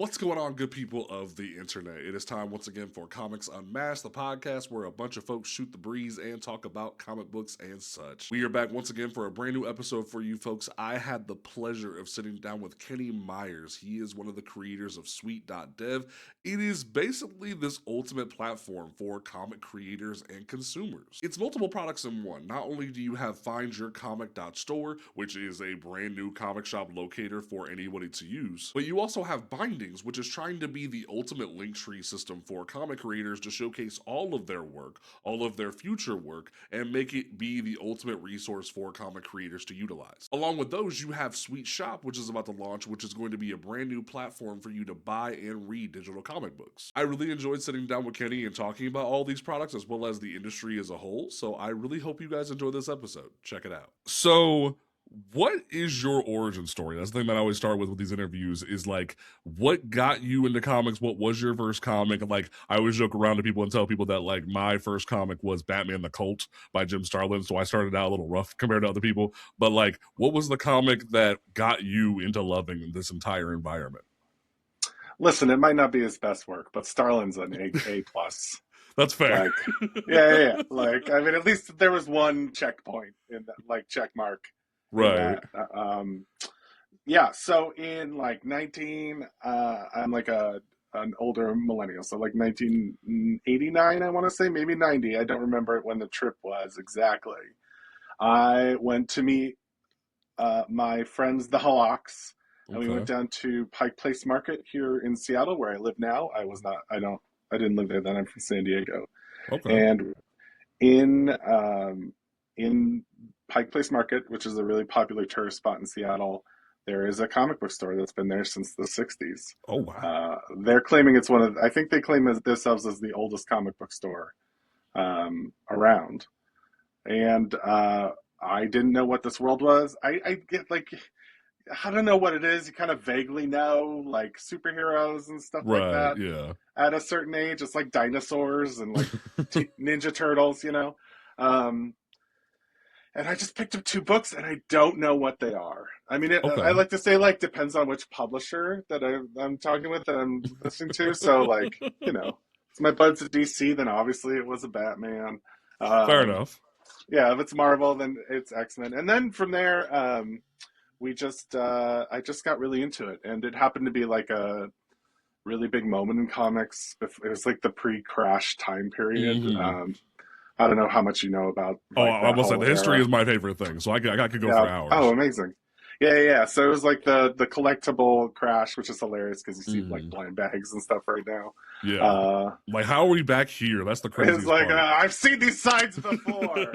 What's going on, good people of the internet? It is time once again for Comics Unmasked, the podcast where a bunch of folks shoot the breeze and talk about comic books and such. We are back once again for a brand new episode for you folks. I had the pleasure of sitting down with Kenny Myers. He is one of the creators of Sweet.Dev. It is basically this ultimate platform for comic creators and consumers. It's multiple products in one. Not only do you have findyourcomic.store, which is a brand new comic shop locator for anybody to use, but you also have Bindings, which is trying to be the ultimate link tree system for comic creators to showcase all of their work, all of their future work, and make it be the ultimate resource for comic creators to utilize. Along with those, you have Sweet Shop, which is about to launch, which is going to be a brand new platform for you to buy and read digital comic books. I really enjoyed sitting down with Kenny and talking about all these products as well as the industry as a whole, so I really hope you guys enjoy this episode. Check it out. So, what is your origin story? That's the thing that I always start with these interviews is like, what got you into comics? What was your first comic? Like, I always joke around to people and tell people that like my first comic was Batman the Cult by Jim Starlin. So I started out a little rough compared to other people. But like, what was the comic that got you into loving this entire environment? Listen, it might not be his best work, but Starlin's an A plus. That's fair. Like, yeah. Like, I mean, at least there was one checkpoint in that, like, check mark. Right. Yeah. So in like I'm like an older millennial, so like 1989, I want to say, maybe 90. I don't remember when the trip was exactly. I went to meet my friends, the Hawks, and we went down to Pike Place Market here in Seattle, where I live now. I didn't live there then. I'm from San Diego. Okay. And in Pike Place Market, which is a really popular tourist spot in Seattle, there is a comic book store that's been there since the 60s. Oh, wow. They're claiming it's I think they claim themselves as the oldest comic book store around. And I didn't know what this world was. I get like, I don't know what it is. You kind of vaguely know, like superheroes and stuff like that. Yeah. At a certain age, it's like dinosaurs and like Ninja Turtles, you know. And I just picked up two books, and I don't know what they are. I mean, I like to say, like, depends on which publisher that I'm talking with, that I'm listening to. So, like, you know, if my bud's at DC, then obviously it was a Batman. Fair enough. Yeah, if it's Marvel, then it's X-Men. And then from there, I just got really into it. And it happened to be like a really big moment in comics. It was like the pre-crash time period. Mm-hmm. I don't know how much you know about. Like, I must say, the history is my favorite thing, so I could go for hours. Oh, amazing. Yeah. So it was like the collectible crash, which is hilarious because you see like blind bags and stuff right now. Yeah. Like, how are we back here? That's the craziest It's like, part. I've seen these signs before.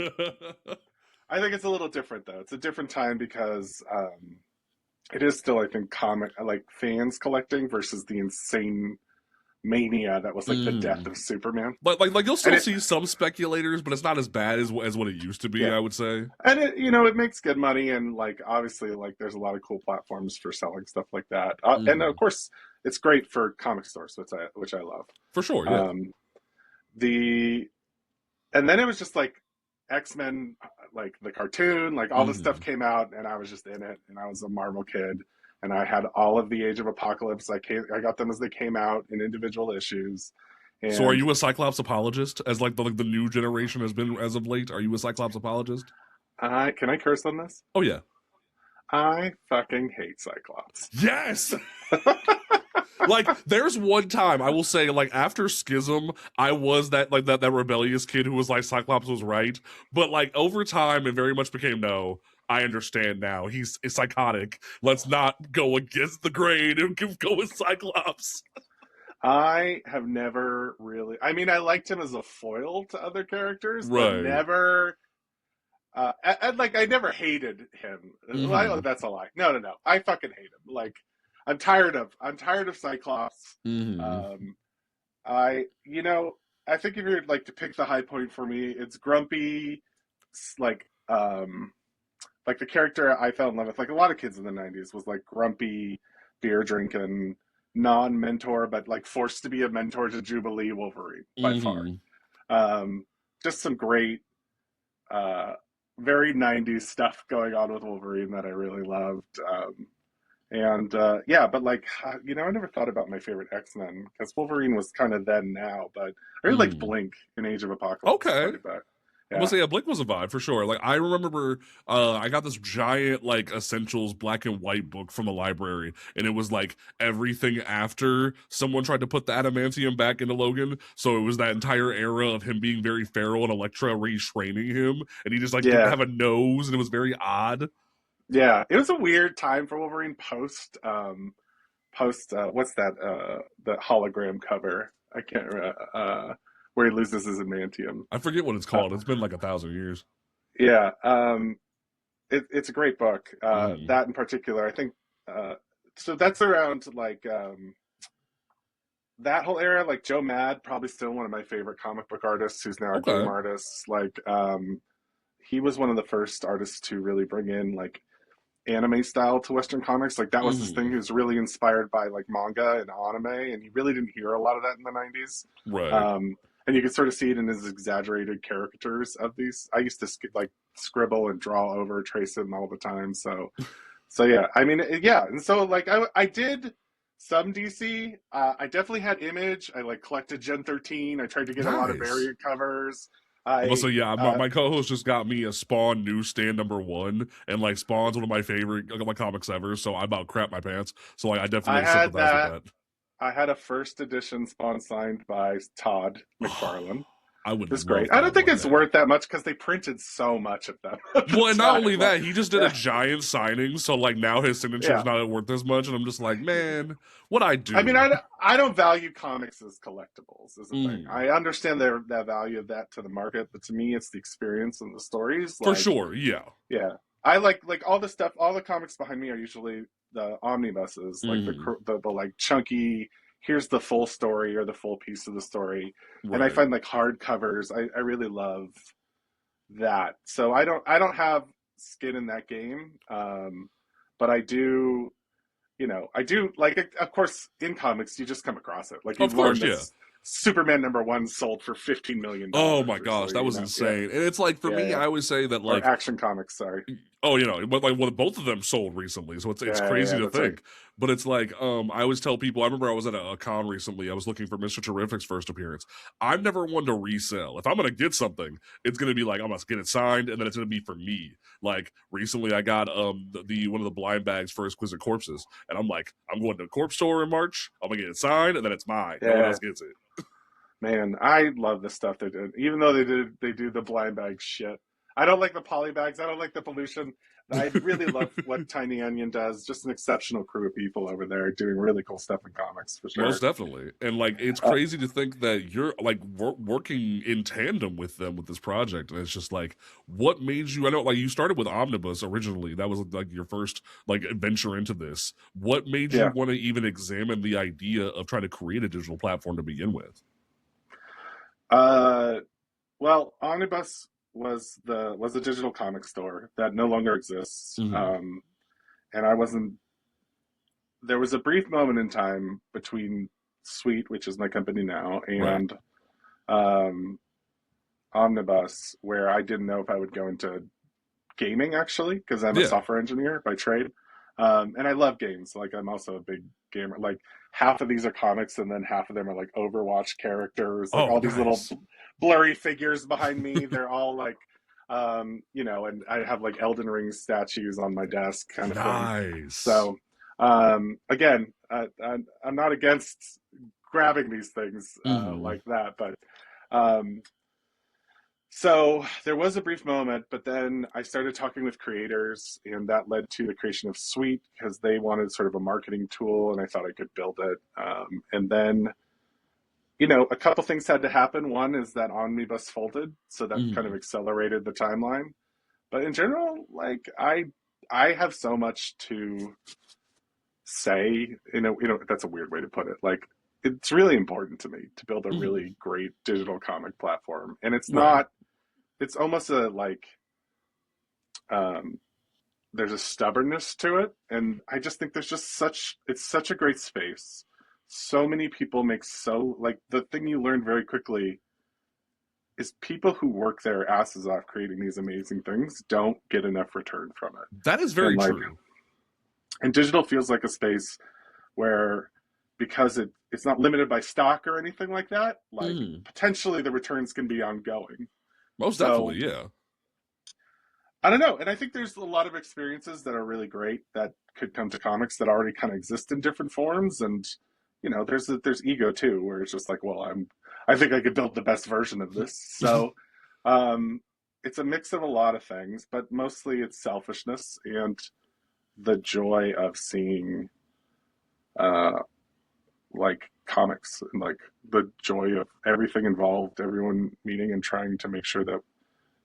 I think it's a little different, though. It's a different time because it is still, I think, like fans collecting versus the insane mania that was like the death of Superman. Like you'll still see some speculators, but it's not as bad as what it used to be. Yeah. I would say, and it makes good money, and like obviously like there's a lot of cool platforms for selling stuff like that, and of course it's great for comic stores, which I love for sure. Yeah. And then it was just like X-Men, like the cartoon, like all this stuff came out, and I was just in it, and I was a Marvel kid. And I had all of the Age of Apocalypse. I got them as they came out in individual issues. And so, are you a Cyclops apologist, as like the new generation has been as of late? Are you a Cyclops apologist? Can I curse on this? Oh yeah. I fucking hate Cyclops. Yes. Like, there's one time I will say, like, after Schism, I was that rebellious kid who was like, Cyclops was right. But like over time, it very much became no. I understand now. He's psychotic. Let's not go against the grain and go with Cyclops. I have never really. I mean, I liked him as a foil to other characters, right. But never. I never hated him. That's a lie. No. I fucking hate him. Like, I'm tired of Cyclops. I think if you're like to pick the high point for me, it's grumpy, like the character I fell in love with, like a lot of kids in the 90s, was like grumpy, beer drinking, non-mentor, but like forced to be a mentor to Jubilee Wolverine by far. Just some great, very 90s stuff going on with Wolverine that I really loved. And yeah, but like I never thought about my favorite X-Men because Wolverine was kind of then now, but I really like Mm. Blink in Age of Apocalypse Okay. quite a bit. I'm gonna Yeah, say yeah, Blink was a vibe for sure. Like I remember I got this giant like essentials black and white book from the library, and it was like everything after someone tried to put the adamantium back into Logan. So it was that entire era of him being very feral and Elektra retraining him, and he just like didn't yeah, have a nose, and it was very odd. yeah. It was a weird time for Wolverine post what's that the hologram cover? I can't remember where he loses his adamantium. I forget what it's Uh, called. It's been like 1,000 years. yeah, it's a great book. Mm. That in particular, I think. So that's around like that whole era. Like Joe Mad, probably still one of my favorite comic book artists, who's now a game Okay. artist. Like he was one of the first artists to really bring in like anime style to Western comics. Like that was his thing. Mm. He was really inspired by like manga and anime, and he really didn't hear a lot of that in the '90s. Right. And you could sort of see it in his exaggerated caricatures of these. I used to like scribble and draw over, trace him all the time. So yeah, I mean, yeah, and so like I did some DC. I definitely had Image. I like collected Gen 13. I tried to get a lot of Nice. variant covers. Also, I yeah, my co-host just got me a Spawn newsstand #1, and like Spawn's one of my favorite like comics ever. So I about crap my pants. So like I I definitely had sympathize with that. that. I had a first edition Spawn signed by Todd McFarlane. I would It's love great. I that don't think one it's day. worth that much because they printed so much of them at the Well, and not time. only Like, that, he just did a yeah, giant signing, so like now his signature's yeah. not worth as much, and I'm just like, man, what I I mean, do? I don't value comics as collectibles. Is the thing. Mm, I understand that value of that to the market, but to me, it's the experience and the stories. for Like, sure, yeah. yeah, I like all the stuff. All the comics behind me are usually the omnibuses, like Mm, the like chunky. Here's the full story or the full piece of the story, and I right. find like hardcovers. I really love that. So I don't have skin in that game, but I do. I do like. Of course, in comics, you just come across it. Like you Of learn course, yeah. that Superman #1 sold for $15 million Oh my or so. gosh, that was Yeah, insane. And it's like for yeah, me, yeah. I always say that Or like Action Comics. Sorry. oh, but like well, both of them sold recently, so it's Yeah, yeah, crazy yeah, to that's right. think. But it's like I always tell people. I remember I was at a con recently. I was looking for Mister Terrific's first appearance. I'm never one to resell. If I'm gonna get something, it's gonna be like I'm gonna get it signed, and then it's gonna be for me. Like recently, I got the one of the blind bags for Exquisite Corpses, and I'm like, I'm going to the corpse store in March. I'm gonna get it signed, and then it's mine. No one Yeah, else gets it. man, I love the stuff they did. Even though they do the blind bag shit. I don't like the poly bags. I don't like the pollution. I really love what Tiny Onion does. Just an exceptional crew of people over there doing really cool stuff in comics for Most sure. definitely. And like it's Uh, crazy to think that you're like working in tandem with them with this project. And it's just like what made you I know like you started with Omnibus originally. That was like your first like adventure into this. What made you yeah. want to even examine the idea of trying to create a digital platform to begin with? Uh, well, Omnibus was a digital comic store that no longer exists. Mm-hmm. And I wasn't. There was a brief moment in time between Sweet, which is my company now, Right. and um, Omnibus, where I didn't know if I would go into gaming actually, because I'm a Yeah. software engineer by trade. And I love games. Like I'm also a big gamer. Like half of these are comics, and then half of them are like Overwatch characters. Like Oh, all these little nice. blurry figures behind me. They're all like, and I have like Elden Ring statues on my desk, kind of thing. Nice. So again, I'm not against grabbing these things Mm-hmm. like that, but um, so there was a brief moment, but then I started talking with creators, and that led to the creation of Suite because they wanted sort of a marketing tool, and I thought I could build it. And then, a couple things had to happen. One is that Omnibus folded, so that kind Mm-hmm. of accelerated the timeline. But in general, like I have so much to say. That's a weird way to put it. Like it's really important to me to build a Mm-hmm. really great digital comic platform, and it's Right. not it's almost a like um there's a stubbornness to it, and I just think it's such a great space. So many people make so like the thing you learn very quickly is people who work their asses off creating these amazing things don't get enough return from it. That is And very like true. And digital feels like a space where, because it's not limited by stock or anything like that, like potentially the returns can be ongoing. Most So definitely, yeah. I don't know. And I think there's a lot of experiences that are really great that could come to comics that already kind of exist in different forms. And, there's ego too, where it's just like, well, I think I could build the best version of this. So um, it's a mix of a lot of things, but mostly it's selfishness and the joy of seeing uh, like comics and like the joy of everything involved, everyone meeting and trying to make sure that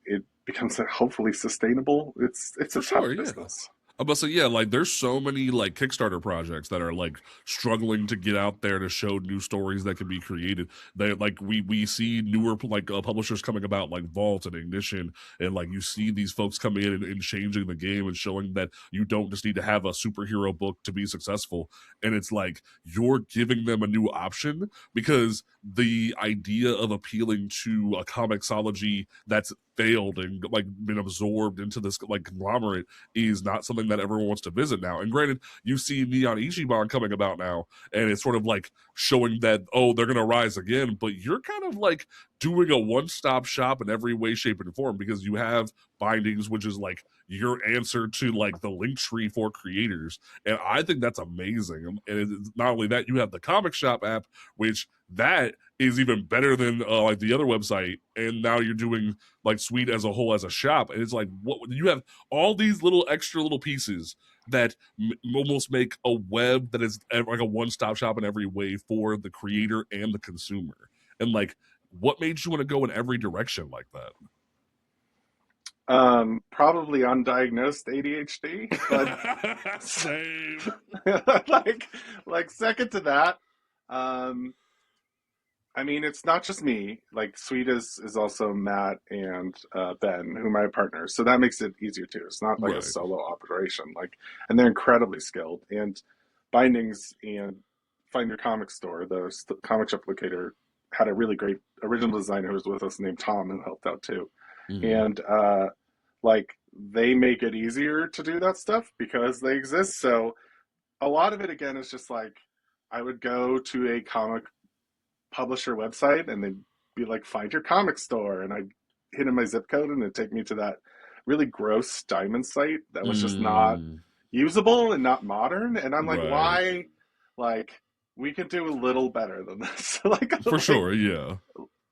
it becomes hopefully sustainable. It's a For tough sure, yeah. business. I'm about to say, yeah, like there's so many like Kickstarter projects that are like struggling to get out there to show new stories that can be created. They like we see newer like publishers coming about like Vault and Ignition, and like you see these folks come in and changing the game and showing that you don't just need to have a superhero book to be successful. And it's like you're giving them a new option, because the idea of appealing to a comicsology that's failed and like been absorbed into this like conglomerate is not something that everyone wants to visit now. And granted, you see Neon Ichiban coming about now, and it's sort of like showing that, oh, they're gonna rise again, but you're kind of like doing a one-stop shop in every way, shape, and form, because you have Bindings, which is like your answer to like the link tree for creators. And I think that's amazing. And it's not only that, you have the Comic Shop app, which that is even better than like the other website. And now you're doing like Sweet as a whole as a shop, and it's like, what you have all these little extra little pieces that almost make a web that is like a one-stop shop in every way for the creator and the consumer. And like, what made you want to go in every direction like that? Probably undiagnosed ADHD, but Same. like second to that. I mean, it's not just me. Like Sweet is also Matt and Ben, who are my partners. So that makes it easier too. It's not like a Right. solo operation. Like, and they're incredibly skilled. And Bindings and Find Your Comic Store, the comic shop locator, had a really great original designer who was with us named Tom, who helped out too. And like they make it easier to do that stuff because they exist. So a lot of it again is just like I would go to a comic publisher website and they'd be like, find your comic store, and I'd hit in my zip code and it'd take me to that really gross diamond site that was just not usable and not modern. And I'm like, Right. why? Like, we could do a little better than this. Like, For sure, yeah.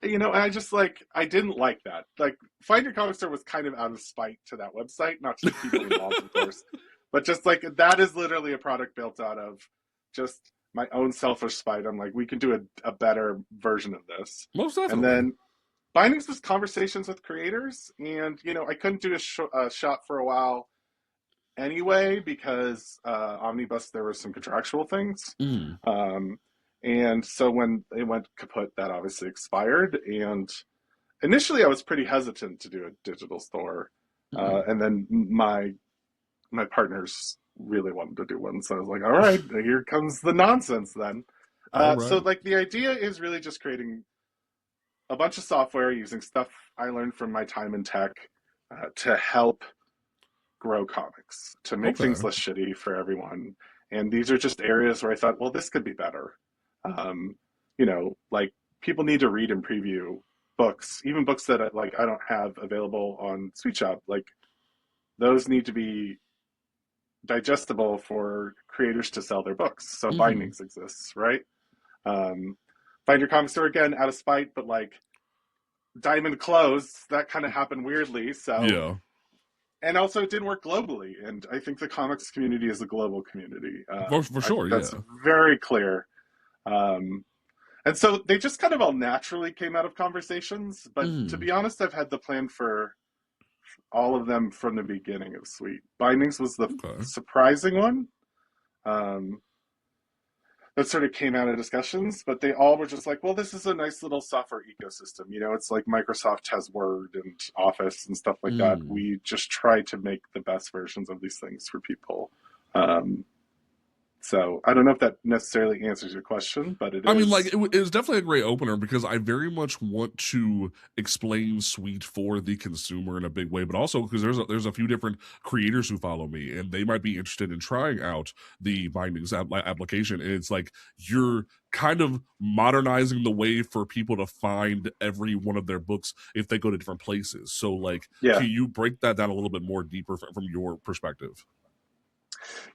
I just like, I didn't like that. Like, Find Your Comic Store was kind of out of spite to that website, not to the people involved, of course, but just like that is literally a product built out of just my own selfish spite. I'm like, we can do a better version of this. Most definitely. And then Bindings was conversations with creators, and I couldn't do a shot for a while anyway because Omnibus, there were some contractual things. And so when they went kaput, that obviously expired. And initially, I was pretty hesitant to do a digital store, and then my partners really wanted to do one, so I was like, all right, here comes the nonsense then. Right. So like the idea is really just creating a bunch of software using stuff I learned from my time in tech to help grow comics, to make things less shitty for everyone. And these are just areas where I thought, well, this could be better. Like people need to read and preview books, even books that I don't have available on Sweet Shop. Like those need to be digestible for creators to sell their books. So Bindings exists, right? Find Your Comic Store, again, out of spite, but like Diamond closed, that kind of happened weirdly. So yeah. And also it didn't work globally. And I think the comics community is a global community. For sure, that's very clear. And so they just kind of all naturally came out of conversations. But to be honest, I've had the plan for all of them from the beginning of Sweet. Bindings was the surprising one. That sort of came out of discussions, but they all were just like, well, this is a nice little software ecosystem. It's like Microsoft has Word and Office and stuff like that. We just try to make the best versions of these things for people. So I don't know if that necessarily answers your question, but it is. I mean, like, it was definitely a great opener because I very much want to explain Sweet for the consumer in a big way, but also because there's a few different creators who follow me and they might be interested in trying out the bindings application. And it's like you're kind of modernizing the way for people to find every one of their books if they go to different places. So, like, Yeah. can you break that down a little bit more deeper from your perspective?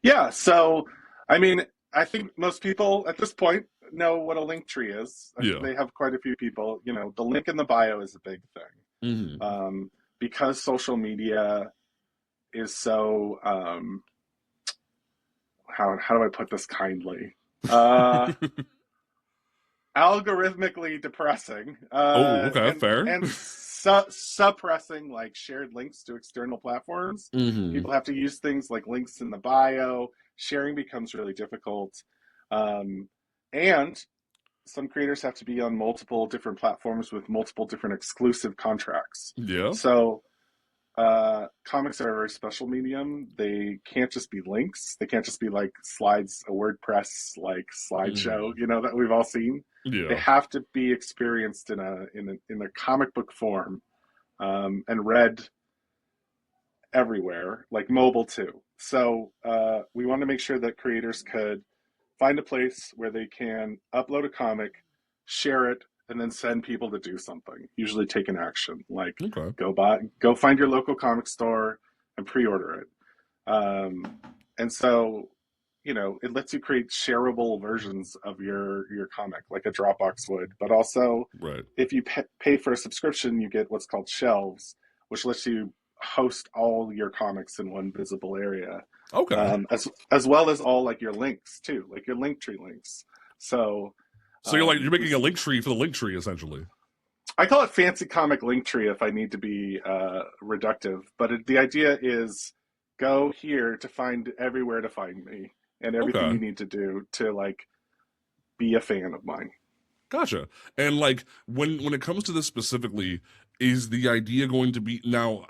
Yeah. So, I mean, I think most people at this point know what a link tree is. Yeah. They have quite a few people. You know, the link in the bio is a big thing. Mm-hmm. Because social media is so, how do I put this kindly? Algorithmically depressing. Oh, okay, and fair. and suppressing like shared links to external platforms. Mm-hmm. People have to use things like links in the bio. Sharing becomes really difficult, and some creators have to be on multiple different platforms with multiple different exclusive contracts. Yeah. So comics are a very special medium. They can't just be links. They can't just be like slides, a WordPress like slideshow, Mm. you know, that we've all seen. They Yeah. have to be experienced in a comic book form, and read everywhere, like mobile too. So we want to make sure that creators could find a place where they can upload a comic, share it, and then send people to do something. Usually take an action, like Okay. go find your local comic store and pre-order it. And so, you know, it lets you create shareable versions of your comic, like a Dropbox would. But also, Right. if you pay for a subscription, you get what's called shelves, which lets you host all your comics in one visible area. Okay. As well as all like your links too, like your link tree links. So So you're making a link tree for the link tree essentially. I call it fancy comic link tree if I need to be reductive, but the idea is go here to find everywhere to find me and everything Okay. you need to do to like be a fan of mine. Gotcha. And like when it comes to this specifically, is the idea going to be now?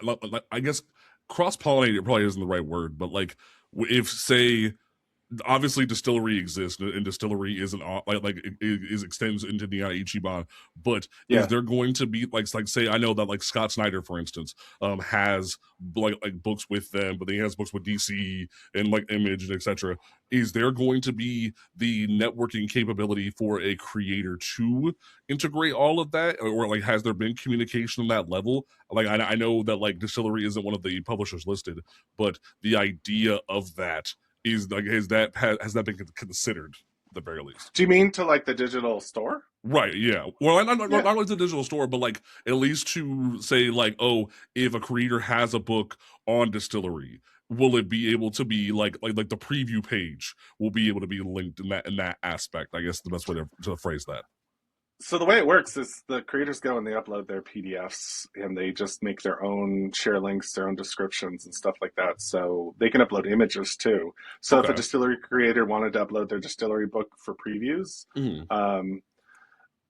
I guess cross pollinated probably isn't the right word, but like if say obviously distillery exists and distillery isn't like it is extends into the Ichiban, but is Yeah. there going to be like say I know that like Scott Snyder for instance has like books with them, but he has books with DC and like Image and etc. Is there going to be the networking capability for a creator to integrate all of that, or like has there been communication on that level? Like I know that like distillery isn't one of the publishers listed, but the idea of that is like has that been considered at the very least? Do you mean to like the digital store? Right. Yeah. Well, not Yeah. only the digital store, but like at least to say like, oh, if a creator has a book on distillery, will it be able to be like the preview page will be able to be linked in that aspect? I guess the best way to phrase that. So the way it works is the creators go and they upload their PDFs and they just make their own share links, their own descriptions and stuff like that. So they can upload images too. So if a Okay. distillery creator wanted to upload their distillery book for previews, Mm-hmm.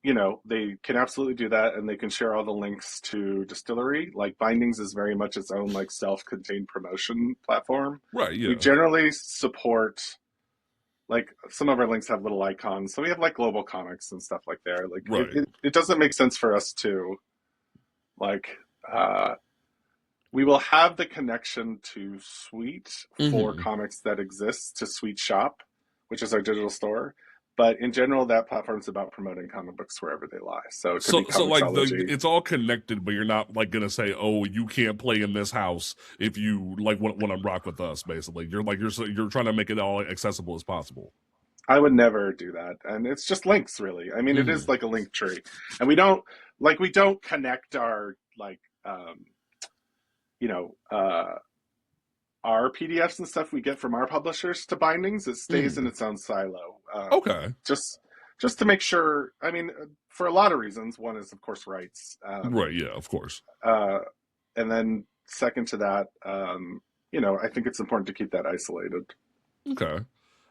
you know, they can absolutely do that and they can share all the links to distillery. Like Bindings is very much its own like self-contained promotion platform. Right. We Yeah. generally support like some of our links have little icons, so we have like global comics and stuff like there. Like Right. it doesn't make sense for us to like we will have the connection to Sweet for Mm-hmm. comics that exist to Sweet Shop, which is our digital store. But in general, that platform's about promoting comic books wherever they lie. So it could be So like Comixology. it's all connected, but you're not like gonna say, oh, you can't play in this house if you like want to rock with us. Basically, you're trying to make it all accessible as possible. I would never do that, and it's just links, really. I mean, it is like a link tree, and we don't connect our like you know our PDFs and stuff we get from our publishers to Bindings. It stays in its own silo. Okay. Just to make sure. I mean, for a lot of reasons. One is, of course, rights. Right. Yeah. Of course. And then second to that, you know, I think it's important to keep that isolated. Okay.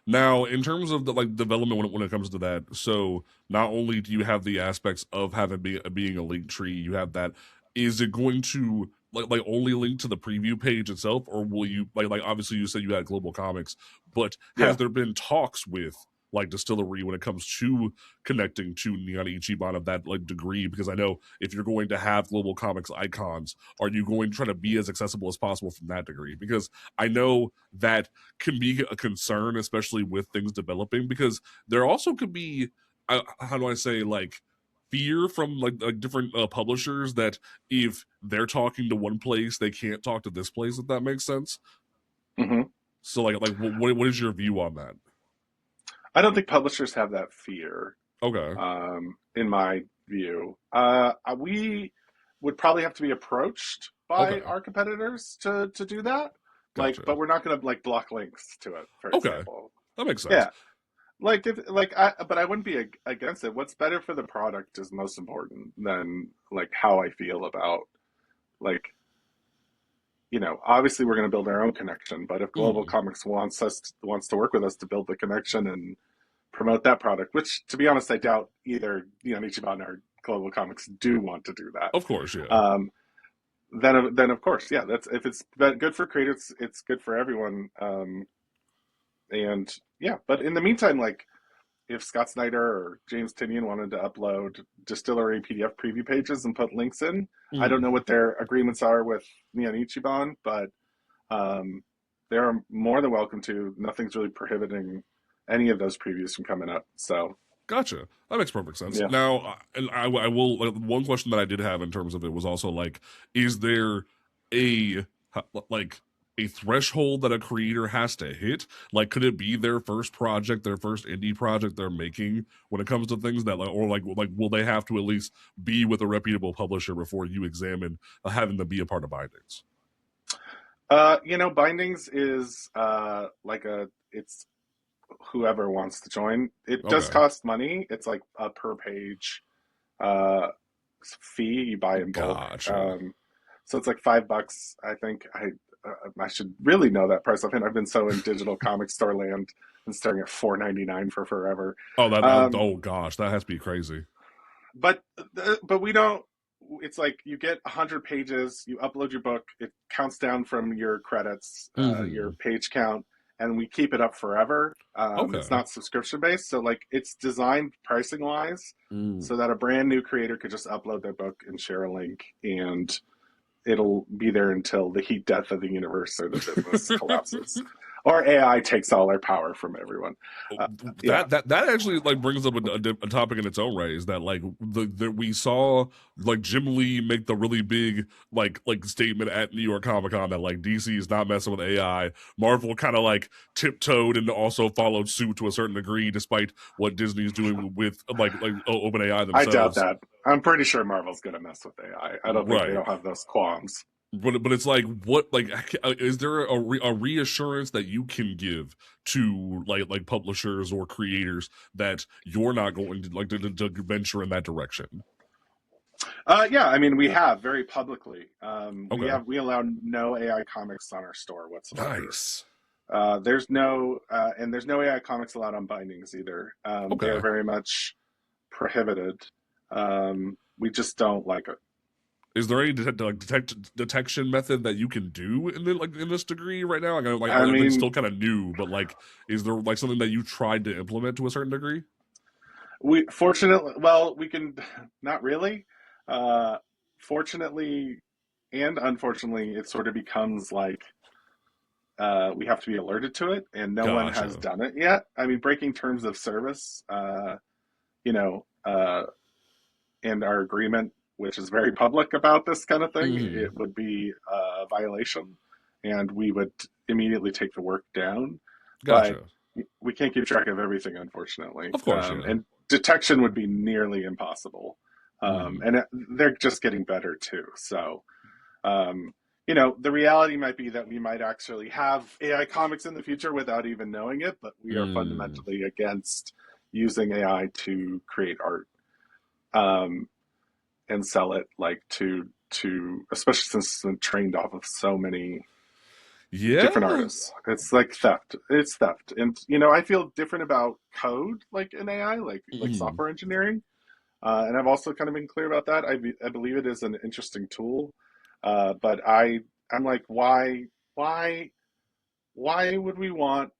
Now, in terms of the like development when it comes to that, so not only do you have the aspects of having being a link tree, you have that. Is it going to like only link to the preview page itself, or will you like obviously you said you had Global Comics, but has there been talks with like Distillery when it comes to connecting to Neon Ichiban of that like degree? Because I know if you're going to have Global Comics icons, are you going to try to be as accessible as possible from that degree? Because I know that can be a concern, especially with things developing, because there also could be, how do I say, like fear from like different publishers that if they're talking to one place, they can't talk to this place, if that makes sense. Mm-hmm. So like what is your view on that? I don't think publishers have that fear. Okay. In my view, we would probably have to be approached by our competitors to do that. Gotcha. Like, but we're not going to like block links to it, for example. That makes sense. Yeah. Like but I wouldn't be against it. What's better for the product is most important than like how I feel about like, obviously we're going to build our own connection, but if Global Comics wants to work with us to build the connection and promote that product, which to be honest, I doubt either Ichiban or Global Comics do want to do that. Of course, yeah. Then of course, yeah. That's if it's good for creators, it's good for everyone. And yeah, but in the meantime, like if Scott Snyder or James Tynion wanted to upload Distillery PDF preview pages and put links in, I don't know what their agreements are with Neon Ichiban, but they're more than welcome to. Nothing's really prohibiting any of those previews from coming up. So gotcha. That makes perfect sense. Yeah. Now, and I will. One question that I did have in terms of it was also like, is there a threshold that a creator has to hit? Like, could it be their first project, their first indie project they're making when it comes to things that, or will they have to at least be with a reputable publisher before you examine having them be a part of Bindings? Bindings is it's whoever wants to join. It does cost money. It's like a per page fee. You buy in bulk. Gotcha. So it's like $5. I think I should really know that price offhand. I've been so in digital comic store land and staring at $4.99 for forever. Oh, oh gosh, that has to be crazy. But we don't. It's like you get 100 pages, you upload your book, it counts down from your credits, your page count, and we keep it up forever. It's not subscription based, so like it's designed pricing wise so that a brand new creator could just upload their book and share a link, and it'll be there until the heat death of the universe or the business collapses. Or AI takes all our power from everyone. That actually like brings up a topic in its own right. Is that like we saw like Jim Lee make the really big like statement at New York Comic Con that like DC is not messing with AI. Marvel kind of like tiptoed and also followed suit to a certain degree, despite what Disney's doing with like OpenAI themselves. I doubt that. I'm pretty sure Marvel's gonna mess with AI. I don't think they don't have those qualms. But it's like, what, like, is there a reassurance that you can give to like publishers or creators that you're not going to venture in that direction? Yeah, I mean, we have very publicly. We allow no AI comics on our store whatsoever. Nice. There's no AI comics allowed on Bindings either. They're very much prohibited. We just don't like it. Is there any detection method that you can do in this degree right now? I mean, it's still kind of new, but like, is there like something that you tried to implement to a certain degree? We can not really. Fortunately and unfortunately, it sort of becomes like we have to be alerted to it, and no one has done it yet. I mean, breaking terms of service, and our agreement, which is very public about this kind of thing, it would be a violation, and we would immediately take the work down. Gotcha. But we can't keep track of everything, unfortunately. Of course, and detection would be nearly impossible. And they're just getting better too. So, the reality might be that we might actually have AI comics in the future without even knowing it, but we are fundamentally against using AI to create art. And sell it like to especially since it's trained off of so many different artists. It's like theft. It's theft. And I feel different about code like in AI, like software engineering. And I've also kind of been clear about that. I believe it is an interesting tool. But I'm like, why would we want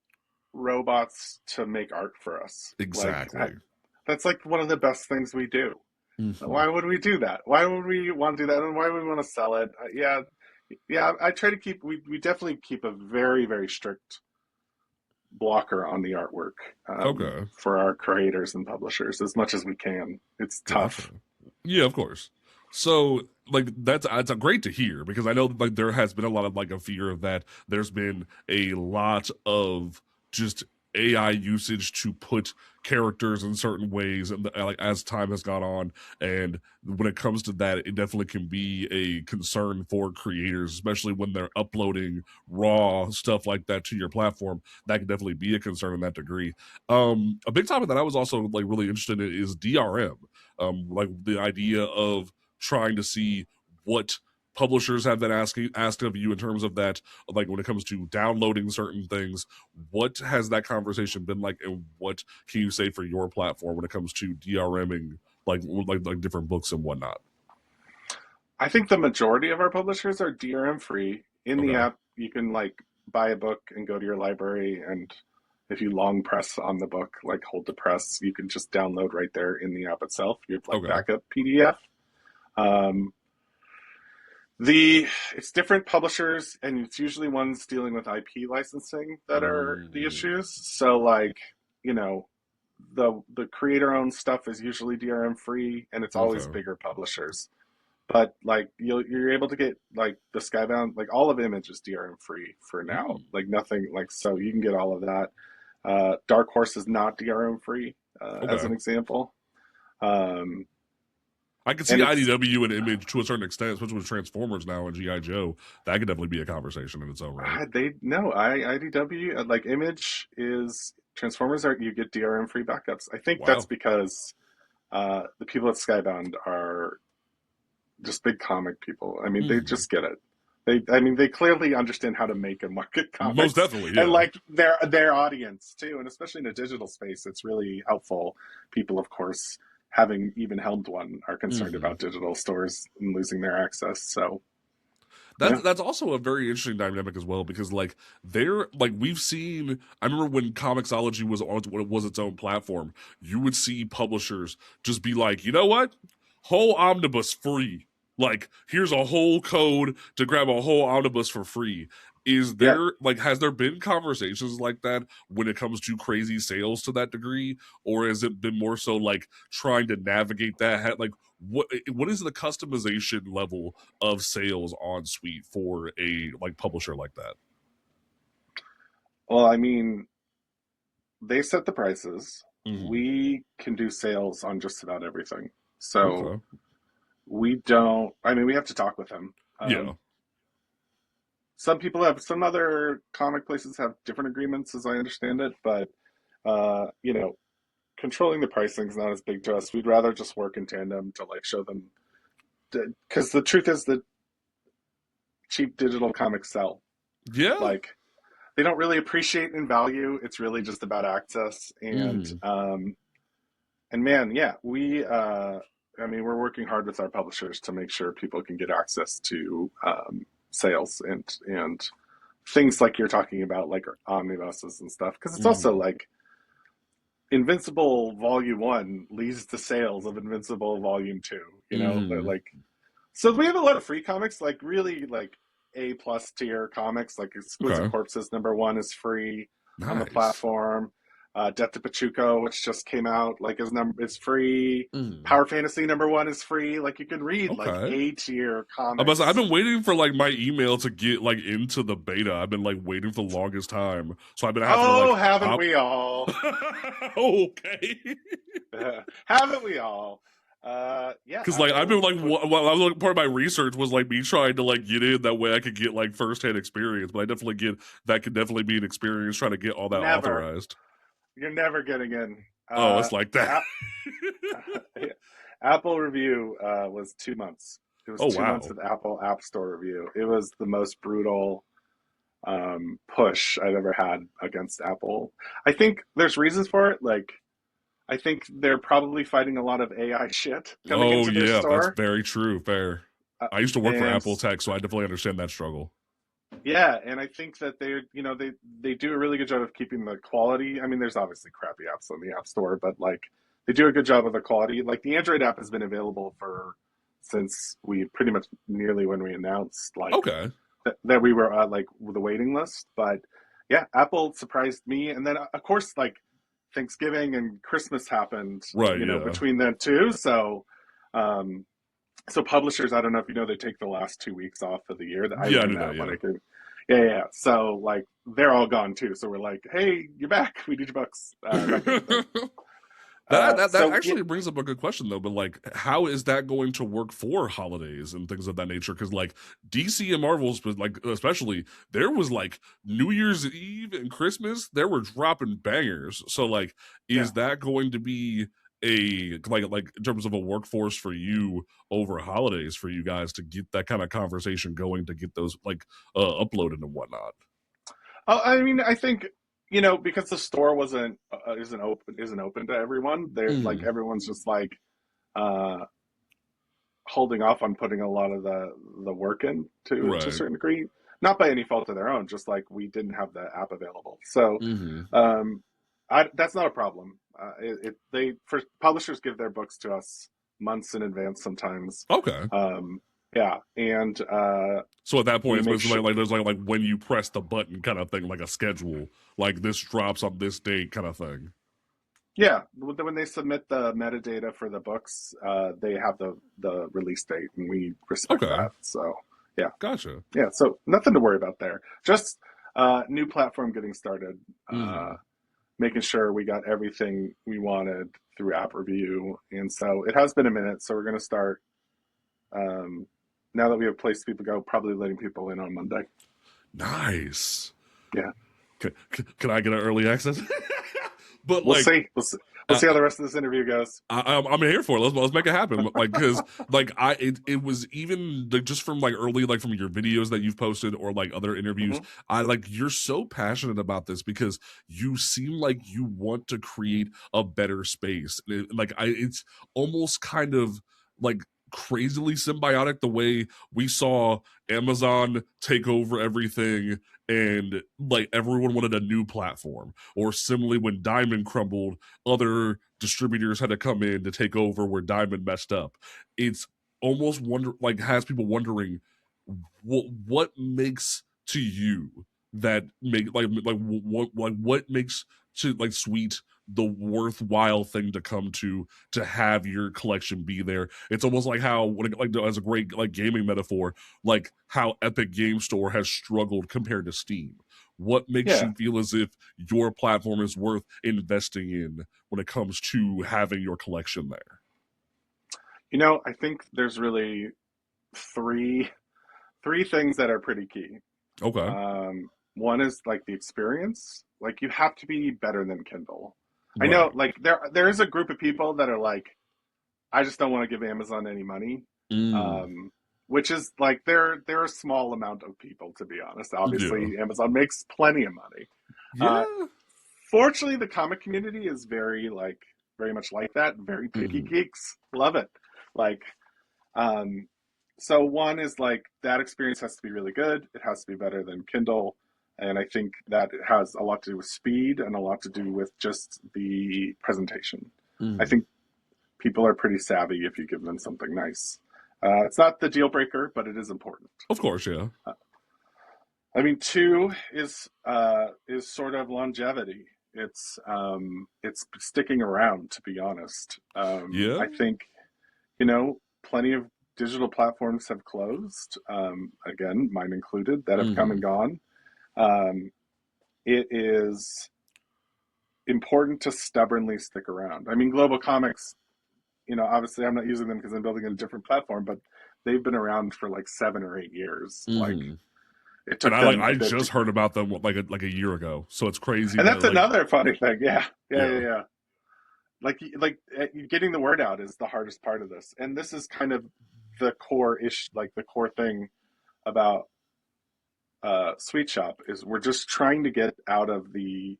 robots to make art for us? Like, Exactly. that's like one of the best things we do. Mm-hmm. Why would we do that? Why would we want to do that? And why would we want to sell it? Yeah. I try to keep. We definitely keep a very very strict blocker on the artwork Okay. for our creators and publishers as much as we can. It's Gotcha. tough. Yeah, of course. So, like, that's great to hear because I know like there has been a lot of like a fear of that. There's been a lot of just AI usage to put characters in certain ways, and like as time has gone on, and when it comes to that, it definitely can be a concern for creators, especially when they're uploading raw stuff like that to your platform. That can definitely be a concern in that degree. A big topic that I was also like really interested in is DRM, like the idea of trying to see what publishers have been asked of you in terms of that, like when it comes to downloading certain things. What has that conversation been like, and what can you say for your platform when it comes to DRMing like different books and whatnot? I think the majority of our publishers are DRM free. In the Okay. app, you can like buy a book and go to your library, and if you long press on the book, like hold the press, you can just download right there in the app itself. You have like Okay. backup PDF. Um, the it's different publishers, and it's usually ones dealing with IP licensing that are the Mm, issues. So like, you know, the creator owned stuff is usually DRM free, and it's always okay. bigger publishers. But like you're able to get like the Skybound, like all of Image is DRM free for now. Mm, Like nothing, like so you can get all of that. Dark Horse is not DRM free, as okay. an example. Um, I can see and it's IDW and Image to a certain extent, especially with Transformers now and GI Joe. That could definitely be a conversation in its own right. they no IDW, like Image is Transformers are, you get DRM free backups. I think that's Wow. because the people at Skybound are just big comic people. I mean, they Mm, just get it. I mean, they clearly understand how to make and market most comics, definitely, and yeah. like their audience too. And especially in a digital space, it's really helpful. People, of course, having even helmed one, are concerned Mm-hmm. about digital stores and losing their access. So yeah, That's also a very interesting dynamic as well because like they're like we've seen. I remember when Comixology was on when it was its own platform, you would see publishers just be like, you know what, whole omnibus free. Like here's a whole code to grab a whole omnibus for free. Is yeah. there like has there been conversations like that when it comes to crazy sales to that degree, or has it been more so like trying to navigate that? Like what is the customization level of sales on Suite for a like publisher like that? Well, I mean, they set the prices. Mm-hmm. We can do sales on just about everything. So Okay. we don't. I mean, we have to talk with them. Yeah. Some people have, some other comic places have different agreements, as I understand it, but you know, controlling the pricing is not as big to us. We'd rather just work in tandem to like show them, because the truth is that cheap digital comics sell. Yeah. Like they don't really appreciate in value. It's really just about access, Mm-hmm. and man, yeah, we. I mean, we're working hard with our publishers to make sure people can get access to sales and things like you're talking about, like omnibuses and stuff. Because it's also Mm-hmm. like Invincible Volume One leads to sales of Invincible Volume Two. You know, but Mm-hmm. like, so we have a lot of free comics, like really like A plus tier comics, like Exquisite Okay. Corpses #1 is free on the Nice. platform. Death to Pachuco, which just came out, like is free. Mm. Power Fantasy #1 is free. Like you can read like Okay. A tier I've comics. been waiting for like my email to get like into the beta. I've been like waiting for the longest time, so I've been having to Oh, like haven't op. we all? Okay. Haven't we all? Yeah, Because like I've been Apple like put well, I was like part of my research was like me trying to like get in that way I could get like firsthand experience, but I definitely get that could definitely be an experience trying to get all that never. authorized. You're never getting in. Oh, it's like that. App, Apple review was 2 months. It was Oh 2 months wow. of Apple App Store review. It was the most brutal push I've ever had against Apple. I think there's reasons for it. Like, I think they're probably fighting a lot of AI shit coming Oh into their yeah, that's store. very true. Fair. I used to work for and Apple Tech, so I definitely understand that struggle. yeah, and I think that they do a really good job of keeping the quality. I mean, there's obviously crappy apps on the App Store, but like they do a good job of the quality. Like the Android app has been available for since we pretty much nearly when we announced like Okay. that we were like the waiting list. But yeah, Apple surprised me, and then of course like Thanksgiving and Christmas happened, Right, yeah. between them too. Um, so publishers, I don't know if you know, they take the last 2 weeks off of the year. I Yeah, I learned do that, that when yeah. I could. Yeah, yeah. So like they're all gone too. So we're like, hey, you're back. We need your books. That kind of thing. That So yeah, actually brings up a good question though, but like how is that going to work for holidays and things of that nature? Because like DC and Marvel's, but like especially there was like New Year's Eve and Christmas, there were dropping bangers. So like, yeah. is that going to be a like in terms of a workforce for you over holidays for you guys to get that kind of conversation going to get those like uploaded and whatnot? Oh, I mean, I think because the store wasn't isn't open to everyone. They're like Mm, everyone's just like uh, holding off on putting a lot of the work in to a right. certain degree. Not by any fault of their own, just like we didn't have the app available. So Mm-hmm. um, that's not a problem. They for publishers give their books to us months in advance sometimes. Okay. Yeah, and So at that point, we it's make basically sure. like there's like when you press the button kind of thing, like a schedule, like this drops on this date kind of thing. Yeah, when they submit the metadata for the books, they have the release date, and we respect Okay, that. So yeah, gotcha. yeah. So nothing to worry about there. Just new platform getting started, Mm-hmm. making sure we got everything we wanted through app review, and so it has been a minute. So we're gonna start um, now that we have a place people go. Probably letting people in on Monday. Nice. Yeah, Can I get an early access? But we'll like, see. We'll see. We'll uh, see how the rest of this interview goes. I'm here for it. Let's make it happen. Like, because like it was even like just from like early like from your videos that you've posted or like other interviews. Hmm. I like you're so passionate about this because you seem like you want to create a better space. It's almost kind of like crazily symbiotic the way we saw Amazon take over everything and like everyone wanted a new platform, or similarly when Diamond crumbled, other distributors had to come in to take over where Diamond messed up. It's almost has people wondering what makes to you that make what makes to like Sweet the worthwhile thing to come to have your collection be there. It's almost like how like as a great like gaming metaphor, like how Epic Game Store has struggled compared to Steam. What makes Yeah. you feel as if your platform is worth investing in when it comes to having your collection there? I think there's really three three things that are pretty key. Okay. One is like the experience. Like you have to be better than Kindle. I know, Right. like there is a group of people that are like, I just don't want to give Amazon any money. Mm. Um, which is like they're a small amount of people, to be honest. Yeah. Obviously, Amazon makes plenty of money. Uh, Yeah. Fortunately, the comic community is very much like that. Very picky Mm-hmm. geeks, love it. Like um, so one is like that experience has to be really good. It has to be better than Kindle. And I think that it has a lot to do with speed and a lot to do with just the presentation. I Mm-hmm. think people are pretty savvy if you give them something nice. It's not the deal breaker, but it is important. Of course, yeah. Uh, I mean, two is sort of longevity. It's sticking around, to be honest. Yeah. I think plenty of digital platforms have closed, again, mine included, that have come Mm-hmm. and gone. Um, it is important to stubbornly stick around. I mean, Global Comics, obviously I'm not using them because I'm building a different platform, but they've been around for like 7 or 8 years. Like Mm-hmm. it And took them I a bit to, just heard about them like a year ago. So it's crazy and that that's like another funny thing. Yeah, yeah, yeah, yeah. yeah. Getting the word out is the hardest part of this, and this is kind of the core ish, like the core thing about Sweet Shop is we're just trying to get out of the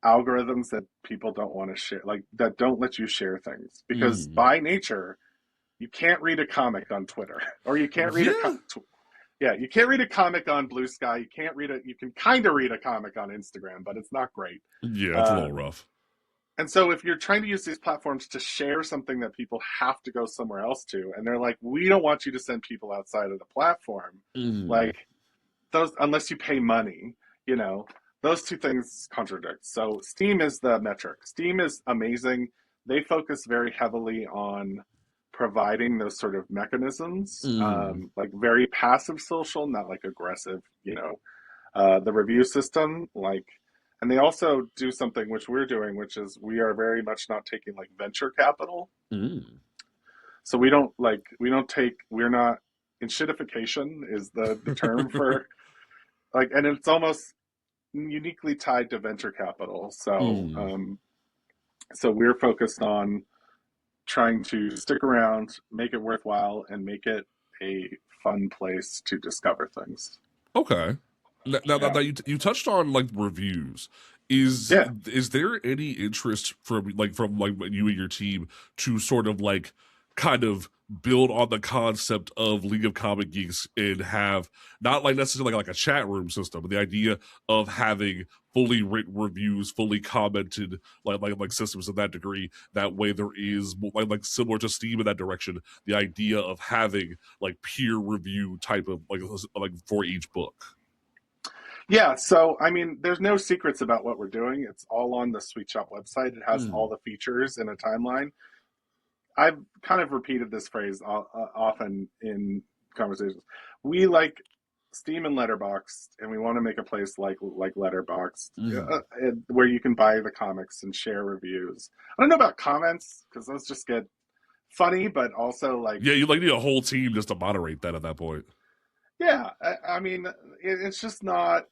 algorithms that people don't want to share, like that don't let you share things, because Mm-hmm. by nature, you can't read a comic on Twitter, or you can't read Yeah. you can't read a comic on Blue Sky. You can kind of read a comic on Instagram, but it's not great. Yeah, it's a little rough. And so if you're trying to use these platforms to share something that people have to go somewhere else to, and they're like, we don't want you to send people outside of the platform, like those, unless you pay money, you know, those two things contradict. So Steam is the metric. Steam is amazing. They focus very heavily on providing those sort of mechanisms, like very passive social, not like aggressive, you know, the review system, like, and they also do something which we're doing, which is we are very much not taking like venture capital. So we're not, enshittification is the term for like, and it's almost uniquely tied to venture capital. So, so we're focused on trying to stick around, make it worthwhile, and make it a fun place to discover things. Okay. Now you touched on like reviews. Is there any interest from you and your team to sort of like kind of build on the concept of League of Comic Geeks and have not like necessarily like a chat room system, but the idea of having fully written reviews, fully commented like systems of that degree? That way there is like similar to Steam in that direction, the idea of having like peer review type of like for each book. Yeah, so I mean, there's no secrets about what we're doing. It's all on the Sweet Shop website. It has all the features in a timeline. I've kind of repeated this phrase often in conversations. We like Steam and Letterboxd, and we want to make a place like Letterboxd, where you can buy the comics and share reviews. I don't know about comments, because those just get funny, but also like... Yeah, you like need a whole team just to moderate that at that point. Yeah, I mean, it's just not...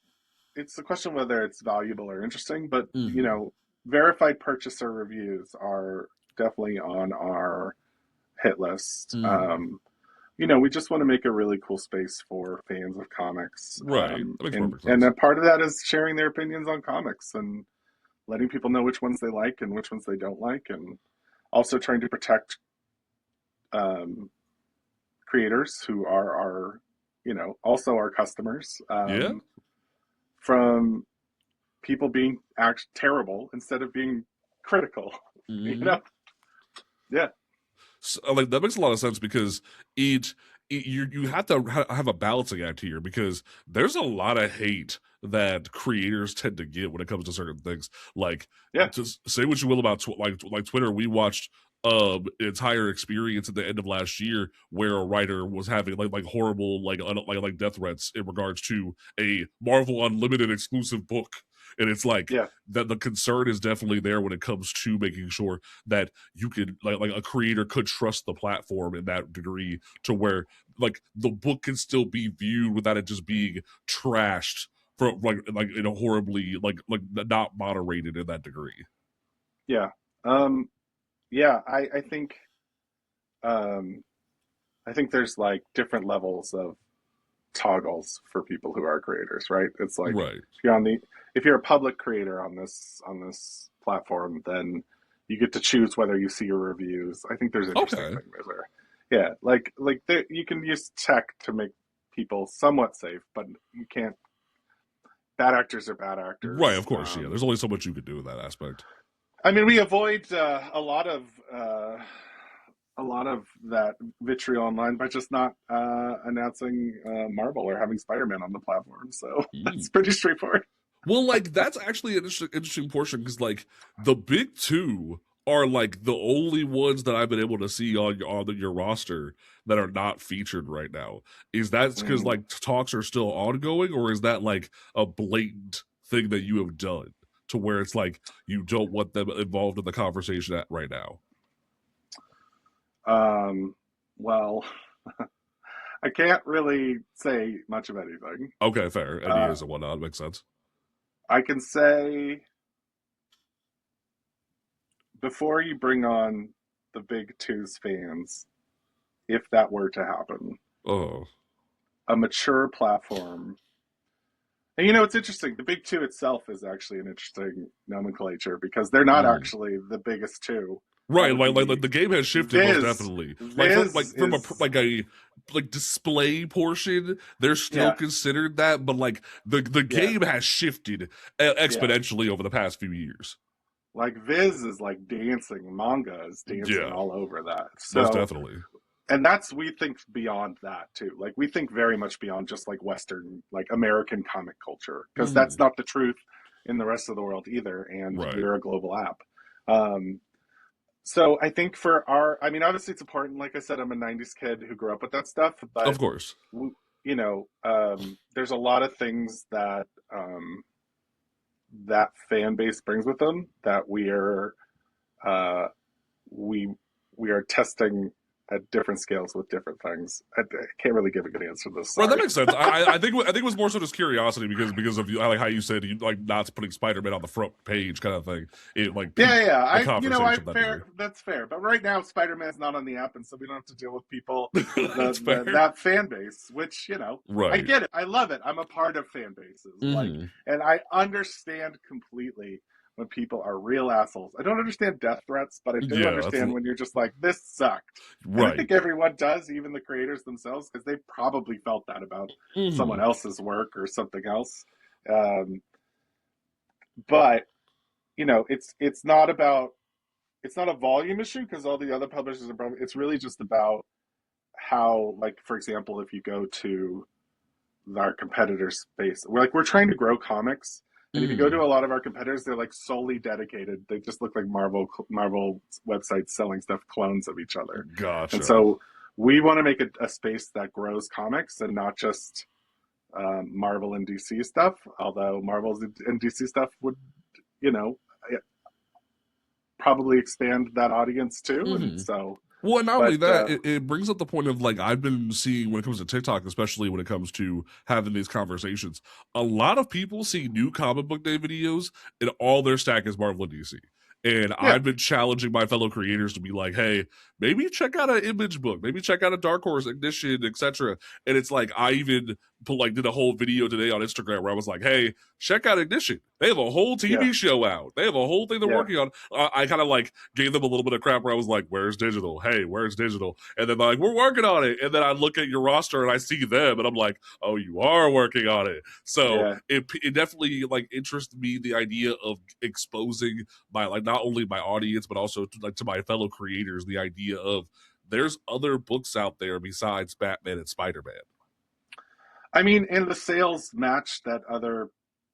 It's the question whether it's valuable or interesting, but, you know, verified purchaser reviews are definitely on our hit list. You know, we just want to make a really cool space for fans of comics. Right. That makes perfect sense. And a part of that is sharing their opinions on comics and letting people know which ones they like and which ones they don't like, and also trying to protect creators who are our, you know, also our customers. From people being terrible instead of being critical, you know? Yeah. So, like that makes a lot of sense because you have to have a balancing act here, because there's a lot of hate that creators tend to get when it comes to certain things. Like, just say what you will about like Twitter. We watched an entire experience at the end of last year where a writer was having like horrible like death threats in regards to a Marvel Unlimited exclusive book. And it's like that the concern is definitely there when it comes to making sure that you could like a creator could trust the platform in that degree to where like the book can still be viewed without it just being trashed for like in a horribly like not moderated in that degree. Yeah. Yeah, I think there's like different levels of toggles for people who are creators, right? It's like if you're a public creator on this platform, then you get to choose whether you see your reviews. I think there's interesting things there. Yeah, like you can use tech to make people somewhat safe, but you can't. Bad actors are bad actors, right? Of course, yeah. There's only so much you could do in that aspect. I mean, we avoid a lot of that vitriol online by just not announcing Marvel or having Spider-Man on the platform. So that's pretty straightforward. Well, like that's actually an interesting portion, because like the big two are like the only ones that I've been able to see on your roster that are not featured right now. Is that because like talks are still ongoing, or is that like a blatant thing that you have done to where it's like you don't want them involved in the conversation right now? Well, I can't really say much of anything. Okay, fair. NDAs and whatnot makes sense. I can say, before you bring on the big two's fans, if that were to happen, a mature platform. And you know, it's interesting. The big two itself is actually an interesting nomenclature, because they're not actually the biggest two. Right, like the game has shifted most Viz. definitely. Viz From is a display portion, they're still yeah, considered that, but like the yeah, game has shifted yeah. exponentially over the past few years. Like Viz is like dancing, manga is dancing Yeah, all over that. most So, definitely. and that's, we think beyond that too. Like we think very much beyond just like Western, like American comic culture, because that's not the truth in the rest of the world either. And Right. we're a global app. Um, so I think for our, I mean, obviously it's important. Like I said, I'm a '90s kid who grew up with that stuff, Of but course. you know, there's a lot of things that that fan base brings with them that uh, we we are testing at different scales with different things. I can't really give a good answer to this. Right, that Sorry. makes sense. I think it was more so just curiosity because of like how you said you like not putting Spider-Man on the front page kind of thing. It like Yeah, piqued yeah. the I conversation that way. fair. That's fair. But right now, Spider-Man's not on the app, and so we don't have to deal with people That's fair. that fan base. Which I Right. get it. I love it. I'm a part of fan bases. And I understand completely when people are real assholes. I don't understand death threats, but I do Yeah, that's understand when you're just like, this sucked. And I right. think everyone does, even the creators themselves, because they probably felt that about someone else's work or something else. Um, but it's not about, it's not a volume issue because all the other publishers are probably, it's really just about how, like, for example, if you go to our competitor space, we're trying to grow comics, and if you go to a lot of our competitors, they're like solely dedicated, they just look like Marvel websites selling stuff, clones of each other. And Gotcha. so we want to make a space that grows comics and not just Marvel and DC stuff, although Marvel's and DC stuff would, you know, probably expand that audience too. And so, Well, and not only but that, it brings up the point of like I've been seeing when it comes to TikTok, especially when it comes to having these conversations. A lot of people see new comic book day videos, and all their stack is Marvel and DC. And yeah, I've been challenging my fellow creators to be like, hey, maybe check out an Image book, maybe check out a Dark Horse Ignition, etc. And it's like I even did a whole video today on Instagram where I was like, hey, check out Ignition. They have a whole yeah, TV show out. They have a whole thing they're yeah, working on. I kind of like gave them a little bit of crap where I was like, where's digital? Hey, where's digital? And then they're like, we're working on it. And then I look at your roster and I see them and I'm like, oh, you are working on it. So yeah. it definitely like interests me, the idea of exposing my, like, not only my audience, but also to my fellow creators, the idea of there's other books out there besides Batman and Spider-Man. I mean, and the sales match that other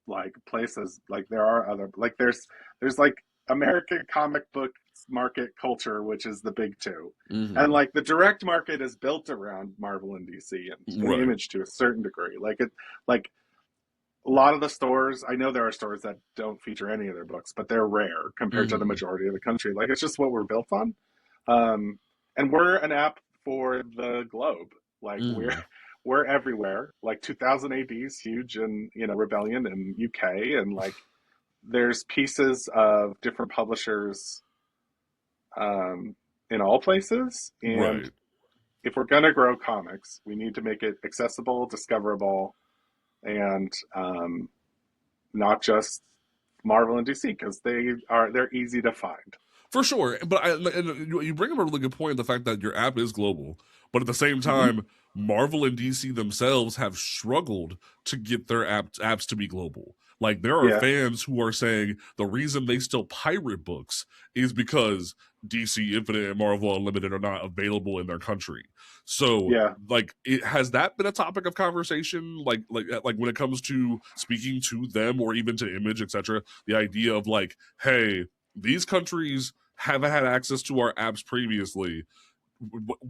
like places. Like there are other, like there's like American comic book market culture, which is the big two, and like the direct market is built around Marvel and DC and Right. Image to a certain degree. Like a lot of the stores, I know there are stores that don't feature any of their books, but they're rare compared to the majority of the country. Like it's just what we're built on. And we're an app for the globe. Like we're everywhere. Like 2000 AD is huge in Rebellion in UK, and like there's pieces of different publishers in all places. And Right. if we're gonna grow comics, we need to make it accessible, discoverable, and not just Marvel and DC because they're easy to find. For sure, but you bring up a really good point, the fact that your app is global, but at the same Mm-hmm. time, Marvel and DC themselves have struggled to get their apps to be global. Like there are Yeah, fans who are saying the reason they still pirate books is because DC Infinite and Marvel Unlimited are not available in their country. So, yeah. like, has that been a topic of conversation? Like when it comes to speaking to them or even to Image, etc. The idea of like, hey, these countries haven't had access to our apps previously.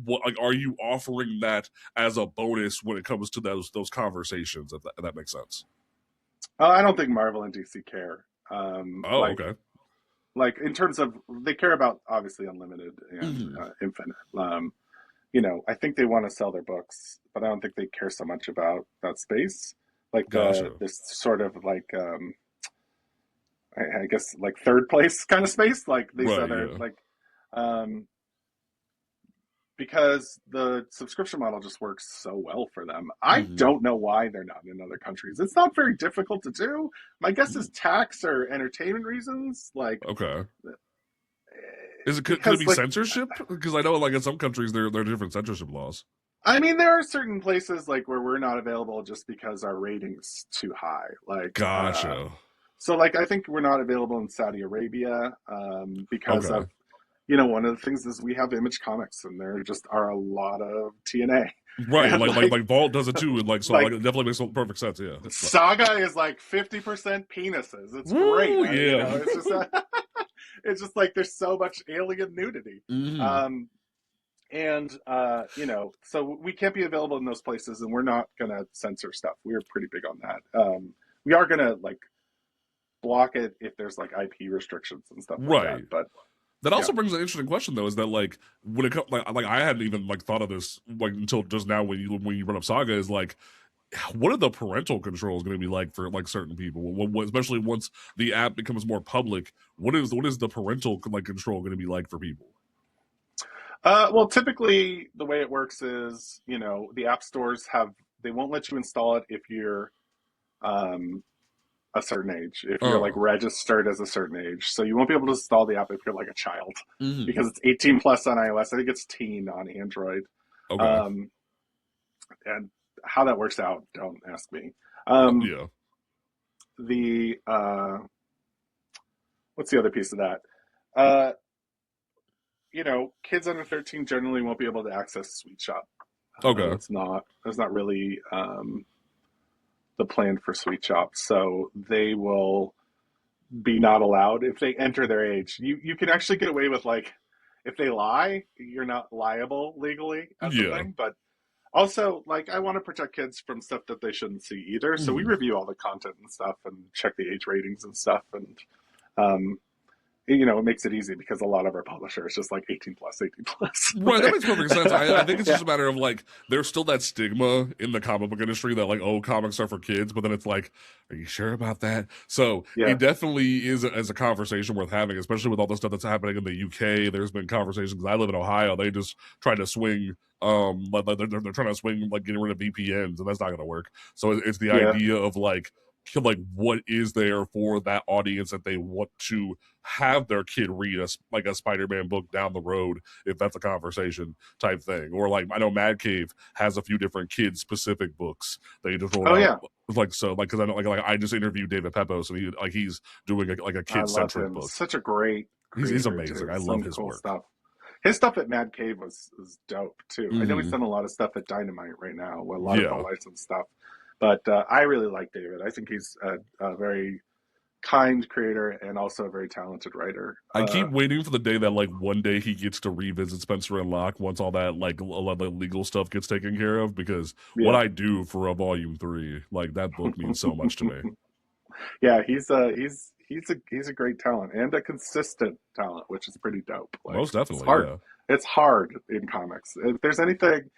What like are you offering that as a bonus when it comes to those conversations? If that makes sense. I don't think Marvel and DC care. Oh, okay. Like in terms of they care about obviously Unlimited and Infinite. I think they want to sell their books, but I don't think they care so much about that space. Like Gotcha. this sort of like I guess like third place kind of space. Like these Right. other Yeah. like because the subscription model just works so well for them. I don't know why they're not in other countries. It's not very difficult to do. My guess is tax or entertainment reasons. Like, Okay. Could it be like, censorship? Because I know like in some countries there are different censorship laws. I mean, there are certain places like where we're not available just because our rating's too high. Like, Gotcha. so like I think we're not available in Saudi Arabia because Okay. of one of the things is we have Image Comics and there just are a lot of TNA. Right, And like Vault does it too, and like so like it definitely makes perfect sense. Yeah, Saga is like 50% penises. It's woo, great. yeah. It's just it's just like there's so much alien nudity. Mm-hmm. Um, and so we can't be available in those places, and we're not gonna censor stuff. We're pretty big on that. We are gonna like block it if there's like IP restrictions and stuff like that. Right. But That yeah. also brings an interesting question though, is that like when it comes like I hadn't even like thought of this like until just now when you brought up Saga, is like what are the parental controls going to be like for like certain people, especially once the app becomes more public? What is the parental like control going to be like for people? Well, typically the way it works is, the app stores they won't let you install it if you're a certain age, if you're like Oh. registered as a certain age. So you won't be able to install the app if you're like a child Mm-hmm. because it's 18 plus on iOS. I think it's teen on Android. Okay. And how that works out, don't ask me. Yeah. The What's the other piece of that? Uh, Kids under 13 generally won't be able to access Sweet Shop. Okay. That's not really the plan for Sweet Shop. So they will be not allowed if they enter their age. You can actually get away with like if they lie, you're not liable legally as a Yeah. thing. But also, like I want to protect kids from stuff that they shouldn't see either. So we Mm-hmm. review all the content and stuff and check the age ratings and stuff. And um, it makes it easy because a lot of our publishers just like 18 plus, 18 plus. Right, that makes perfect sense. I think it's Yeah. just a matter of like there's still that stigma in the comic book industry that like, oh, comics are for kids, but then it's like, are you sure about that? So Yeah. it definitely is a conversation worth having, especially with all the stuff that's happening in the UK. There's been conversations because I live in Ohio. They just try to swing like they're trying to swing like getting rid of VPNs, and that's not gonna work. So it's the Yeah. idea of like what is there for that audience that they want to have their kid read a Spider-Man book down the road, if that's a conversation type thing. Or like I know Mad Cave has a few different kid specific books they just rolled out. Yeah. Because I know like I just interviewed David Pepos, and he's doing a kid centric book. Such a great He's creator, amazing. too. I love his cool work. stuff. His stuff at Mad Cave was dope too. I know he's Mm-hmm. done a lot of stuff at Dynamite right now, a lot of the Yeah. licensed stuff. But I really like David. I think he's a very kind creator and also a very talented writer. I keep waiting for the day that like one day he gets to revisit Spencer and Locke once all that like a lot of the legal stuff gets taken care of, because what I do for a volume 3, like that book means so much to me. Yeah, he's a great talent and a consistent talent, which is pretty dope. Like, Most definitely, it's hard. yeah. It's hard in comics. If there's anything,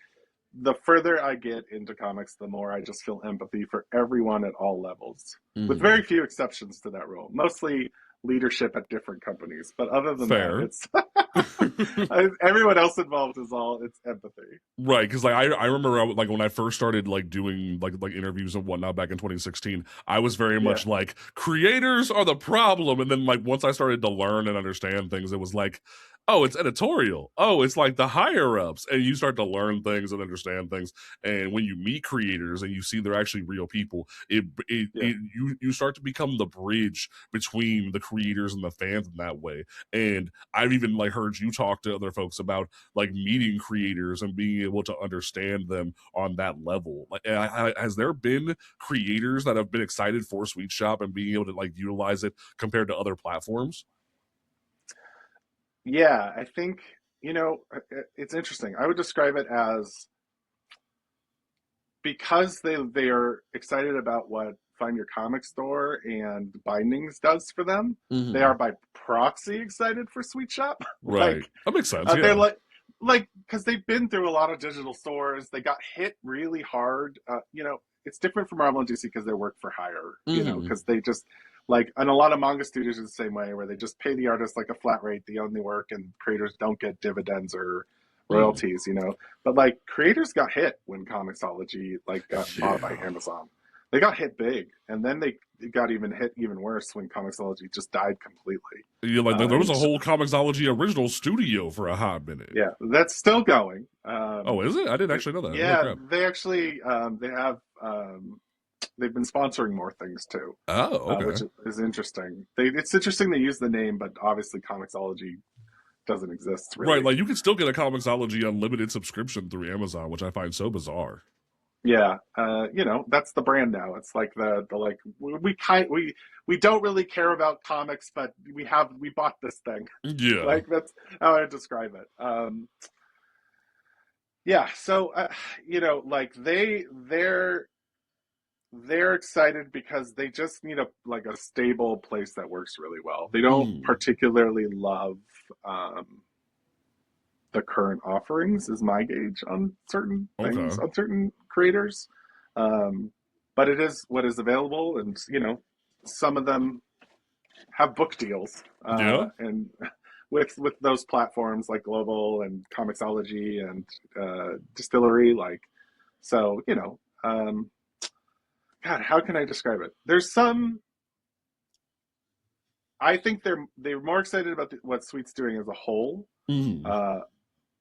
the further I get into comics, the more I just feel empathy for everyone at all levels, with very few exceptions to that rule. Mostly leadership at different companies, but other than Fair. that, it's everyone else involved it's empathy. Right, because like I remember like when I first started like doing like interviews and whatnot back in 2016, I was very much like creators are the problem, and then like once I started to learn and understand things, it was like, oh, it's editorial. Oh, it's like the higher ups, and you start to learn things and understand things. And when you meet creators and you see they're actually real people, you start to become the bridge between the creators and the fans in that way. And I've even like heard you talk to other folks about like meeting creators and being able to understand them on that level. Like, has there been creators that have been excited for Sweet Shop and being able to like utilize it compared to other platforms? Yeah, I think, it's interesting. I would describe it as because they are excited about what Find Your Comic Store and Bindings does for them, they are by proxy excited for Sweet Shop. Right. Like, that makes sense. they're like because they've been through a lot of digital stores. They got hit really hard. It's different from Marvel and DC because they work for hire, because they just and a lot of manga studios are the same way, where they just pay the artist like a flat rate, they own the work, and creators don't get dividends or royalties, But like creators got hit when Comixology got bought by Amazon. They got hit big, and then they got hit even worse when Comixology just died completely. Yeah, like there was a whole Comixology original studio for a hot minute. Yeah, that's still going. Oh, is it? I didn't actually know that. Yeah, they actually they have they've been sponsoring more things too. Oh, okay. Which is interesting. It's interesting they use the name, but obviously Comixology doesn't exist. Really. Right, like you can still get a Comixology unlimited subscription through Amazon, which I find so bizarre. Yeah, that's the brand now. It's like the like we don't really care about comics, but we bought this thing. Yeah, like that's how I describe it. Yeah, so like they're excited because they just need a stable place that works really well. They don't particularly love the current offerings, is my gauge on certain things, on certain creators. But it is what is available, and some of them have book deals, and with those platforms like Global and Comixology and Distillery, so God, how can I describe it? There's some. I think they're more excited about what Sweet's doing as a whole,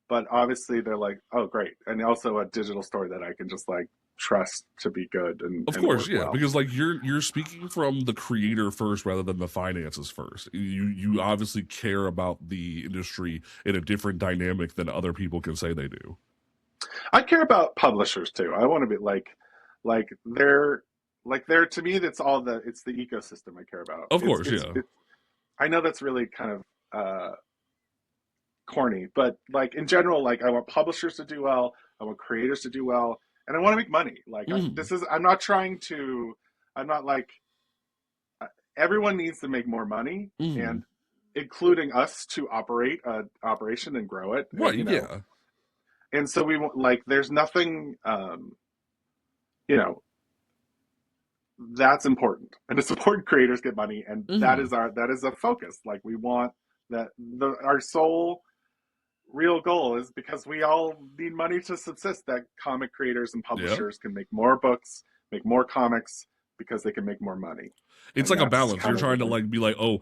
but obviously they're like, oh great, and also a digital store that I can just trust to be good and of course, work well. because you're speaking from the creator first rather than the finances first. You obviously care about the industry in a different dynamic than other people can say they do. I care about publishers too. I want to be they're to me it's the ecosystem I care about. Of course, I know that's really kind of corny, but in general, I want publishers to do well, I want creators to do well, and I want to make money. I'm not everyone needs to make more money, and including us to operate an operation and grow it. Right, and, and so we want there's nothing that's important, and to support creators get money, and that is a focus. We want that our sole real goal is, because we all need money to subsist, that comic creators and publishers can make more books, make more comics, because they can make more money. It's like a balance. You're trying to be like, oh,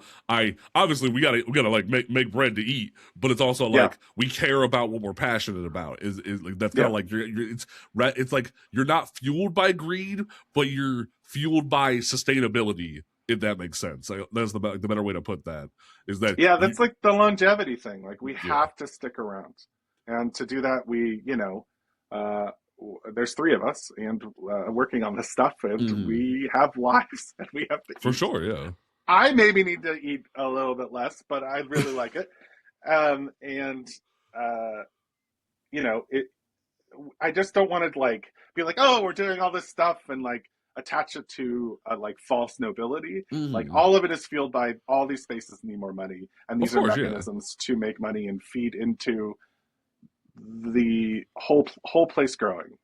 obviously we gotta make bread to eat, but it's also we care about what we're passionate about. Is that's kind of it's like you're not fueled by greed, but you're fueled by sustainability. If that makes sense, that's the better way to put that. Is that that's the longevity thing. We have to stick around, and to do that, we there's three of us and working on this stuff, and we have lives, and we have to eat. For sure. Yeah, I maybe need to eat a little bit less, but I really like it. I just don't want to be oh, we're doing all this stuff and attach it to a false nobility. All of it is fueled by all these spaces need more money, and these are mechanisms to make money and feed into the whole place growing.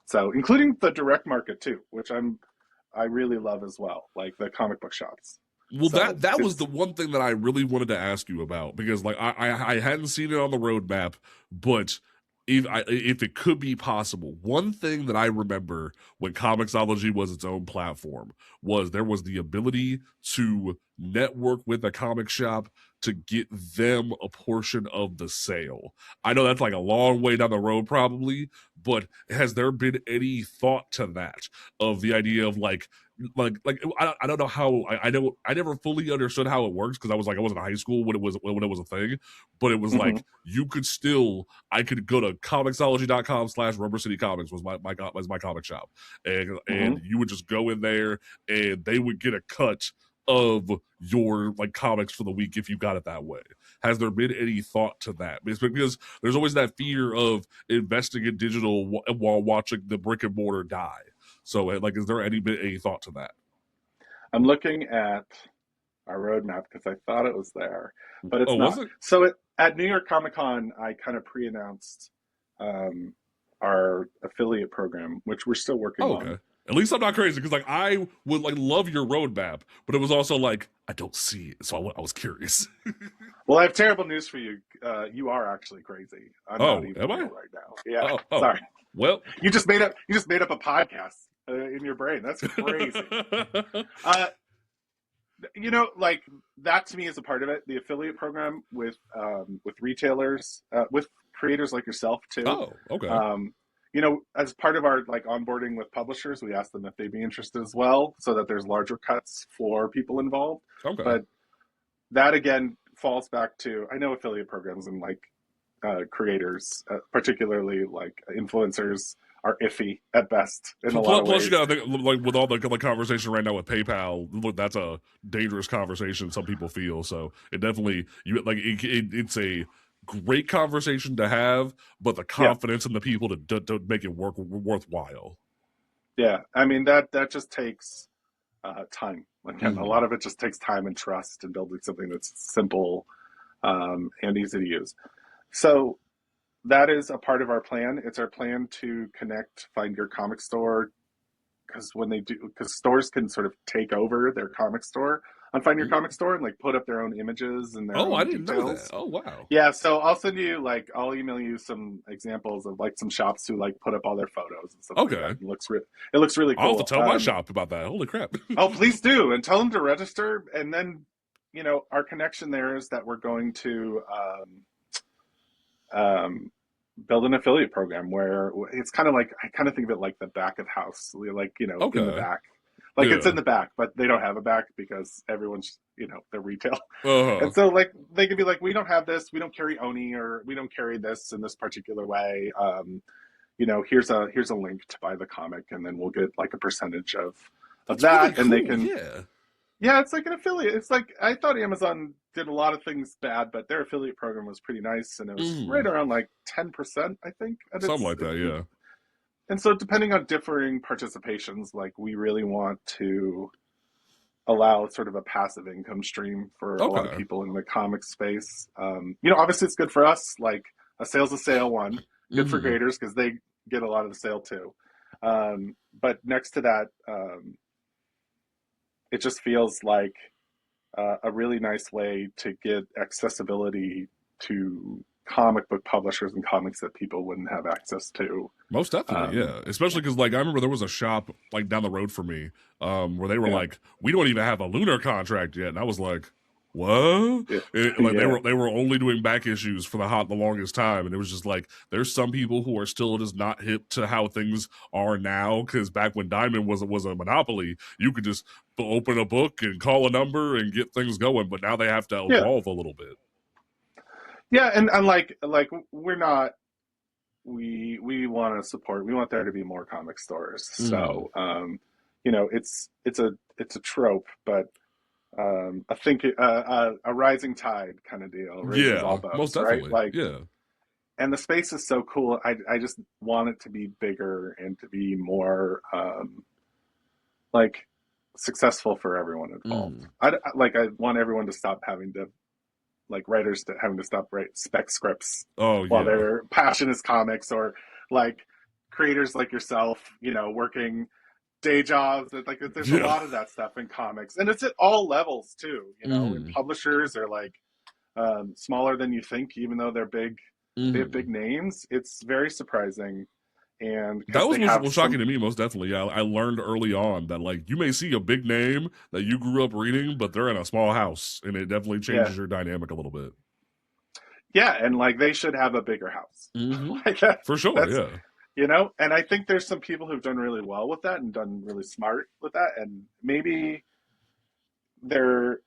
So including the direct market too, which I really love as well, the comic book shops. Well, so that was the one thing that I really wanted to ask you about, because I hadn't seen it on the roadmap, but if it could be possible, one thing that I remember when Comixology was its own platform was there was the ability to network with a comic shop to get them a portion of the sale. I know that's a long way down the road probably, but has there been any thought to that, of the idea of I don't know how, I never fully understood how it works, because I was I was in high school when it was a thing, but it was you could still, I could go to comixology.com/Rubber City Comics was my comic shop, and you would just go in there and they would get a cut of your comics for the week if you got it that way. Has there been any thought to that? Because there's always that fear of investing in digital while watching the brick and mortar die. So is there any thought to that? I'm looking at our roadmap because I thought it was there, but it's not. Was it? So at New York Comic Con, I kind of pre-announced our affiliate program, which we're still working on. At least I'm not crazy, because I would love your roadmap, but it was also I don't see it, so I was curious. Well, I have terrible news for you. You are actually crazy. I'm not even am I right now? Yeah. Oh. Sorry. Well, you just made up a podcast. in your brain. That's crazy. Like that to me is a part of it. The affiliate program with retailers, with creators like yourself too. Oh, okay. As part of our like onboarding with publishers, we ask them if they'd be interested as well, so that there's larger cuts for people involved. Okay. But that again falls back to, I know affiliate programs and like creators, particularly like influencers, are iffy at best in a lot of ways. Plus, you gotta think, like with all the conversation right now with PayPal, look, that's a dangerous conversation. Some people feel so. It definitely it's a great conversation to have, but the confidence in the people to make it worthwhile. Yeah, I mean that just takes time. Again, a lot of it just takes time and trust and building something that's simple and easy to use. So that is a part of our plan. It's our plan to connect Find Your Comic Store, because stores can sort of take over their comic store on Find Your Comic Store and like put up their own images and their own I didn't details. know that. Oh wow. Yeah, so I'll email you some examples of like some shops who like put up all their photos and stuff. Okay. Like that. It looks really cool. I'll have to tell my shop about that. Holy crap. Oh, please do, and tell them to register. And then, our connection there is that we're going to build an affiliate program where it's kind of like, I kind of think of it like the back of house, like, in the back. Like it's in the back, but they don't have a back because everyone's, they're retail. And so like, they could be like, we don't have this, we don't carry Oni, or we don't carry this in this particular way. Here's a link to buy the comic, and then we'll get like a percentage of That's that. Really cool. And they can, yeah, it's like an affiliate. It's like, I thought Amazon did a lot of things bad, but their affiliate program was pretty nice. And it was right around like 10%, I think. Something like that. Yeah. And so depending on differing participations, like we really want to allow sort of a passive income stream for a lot of people in the comic space. Obviously it's good for us, like a sale's a sale one, good for creators because they get a lot of the sale too. But next to that, it just feels like a really nice way to get accessibility to comic book publishers and comics that people wouldn't have access to. Most definitely, yeah. Especially because, like, I remember there was a shop like down the road from me where they were like, "We don't even have a lunar contract yet," and I was like, "What?" They were only doing back issues for the longest time, and it was just like, there's some people who are still just not hip to how things are now. Because back when Diamond was a monopoly, you could just open a book and call a number and get things going, but now they have to evolve a little bit. Yeah, and like we're not. We want to support. We want there to be more comic stores. So it's a trope, but I think a rising tide kind of deal. Raises all boats, most definitely. Right? Like, and the space is so cool. I just want it to be bigger and to be more like successful for everyone involved. I want everyone to stop having to. Like writers having to stop write spec scripts while their passion is comics, or like creators like yourself, working day jobs. Like there's a lot of that stuff in comics, and it's at all levels too. And publishers are like smaller than you think, even though they're big. They have big names. It's very surprising. And that was shocking to me, most definitely. Yeah, I learned early on that like you may see a big name that you grew up reading, but they're in a small house, and it definitely changes your dynamic a little bit. Yeah, and like they should have a bigger house. For sure, yeah. And I think there's some people who've done really well with that and done really smart with that, and maybe they're,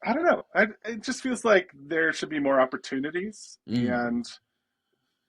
I don't know. It just feels like there should be more opportunities, and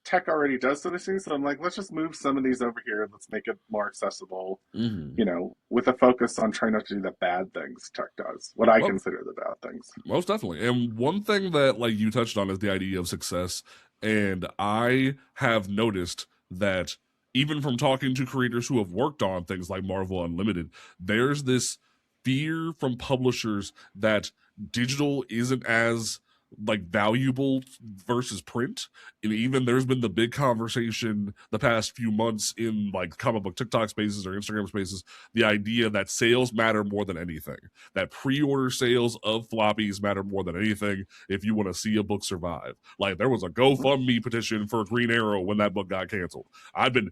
tech already does those things. So I'm like, let's just move some of these over here. Let's make it more accessible, with a focus on trying not to do the bad things tech does, what I consider the bad things. Most definitely. And one thing that like you touched on is the idea of success. And I have noticed that even from talking to creators who have worked on things like Marvel Unlimited, there's this fear from publishers that digital isn't as like valuable versus print. And even there's been the big conversation the past few months in like comic book TikTok spaces or Instagram spaces, the idea that sales matter more than anything, that pre-order sales of floppies matter more than anything if you want to see a book survive. Like there was a GoFundMe petition for Green Arrow when that book got canceled. I've been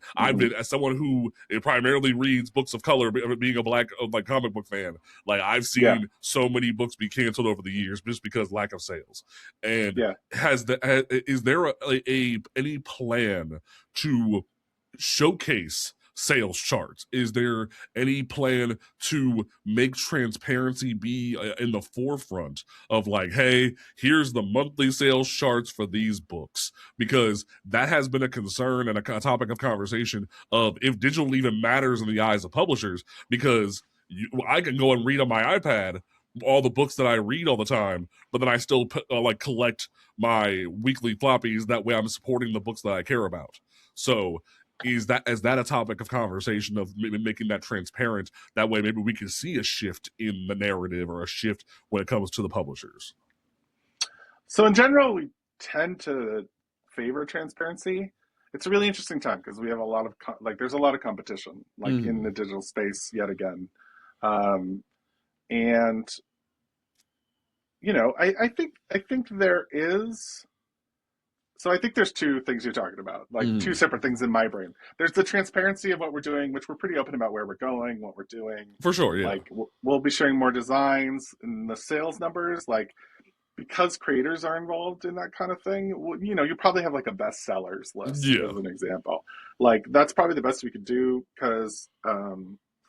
as someone who primarily reads books of color, being a black like comic book fan, like I've seen so many books be canceled over the years just because lack of sales. And is there any plan to showcase sales charts? Is there any plan to make transparency be in the forefront of like, hey, here's the monthly sales charts for these books? Because that has been a concern and a topic of conversation of if digital even matters in the eyes of publishers, because I can go and read on my iPad all the books that I read all the time, but then I still like collect my weekly floppies. That way I'm supporting the books that I care about. So is that a topic of conversation of maybe making that transparent? That way maybe we can see a shift in the narrative or a shift when it comes to the publishers. So in general, we tend to favor transparency. It's a really interesting time because we have a lot of there's a lot of competition in the digital space yet again. And you know, I think there is. So I think there's two things you're talking about, like two separate things in my brain. There's the transparency of what we're doing, which we're pretty open about where we're going, what we're doing. For sure, yeah. Like we'll be sharing more designs and the sales numbers, like because creators are involved in that kind of thing. You know, you probably have like a bestsellers list as an example. Like that's probably the best we could do because.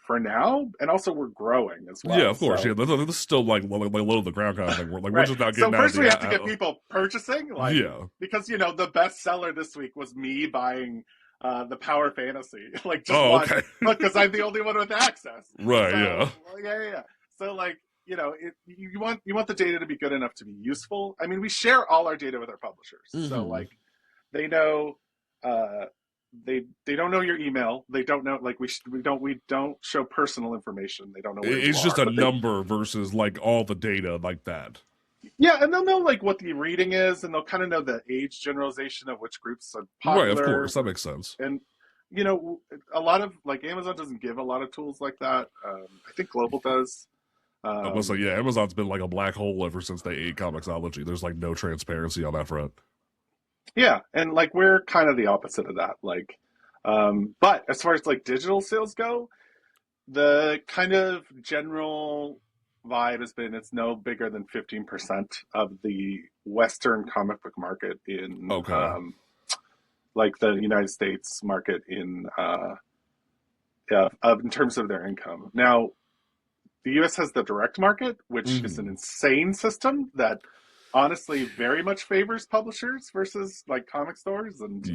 For now, and also we're growing as well. Yeah, of course. So, this is still like low to the ground kind of thing. We're just not getting. So first we have to get people purchasing, because you know the bestseller this week was me buying the Power Fantasy, like just one, because I'm the only one with access. Right. So, yeah. So like you know, you want the data to be good enough to be useful. I mean, we share all our data with our publishers, so like they know. They don't know your email. They don't know we don't show personal information. They don't know where it's just a number versus like all the data like that. Yeah, and they'll know like what the reading is, and they'll kind of know the age generalization of which groups are popular. Right, of course, that makes sense. And you know, a lot of like Amazon doesn't give a lot of tools like that. I think Global does. I was like, Amazon's been like a black hole ever since they ate Comixology. There's like no transparency on that front. Yeah, and like we're kind of the opposite of that. Like, but as far as like digital sales go, the kind of general vibe has been it's no bigger than 15% of the Western comic book market in like the United States market in terms of their income. Now, the U.S. has the direct market, which is an insane system that honestly very much favors publishers versus like comic stores, and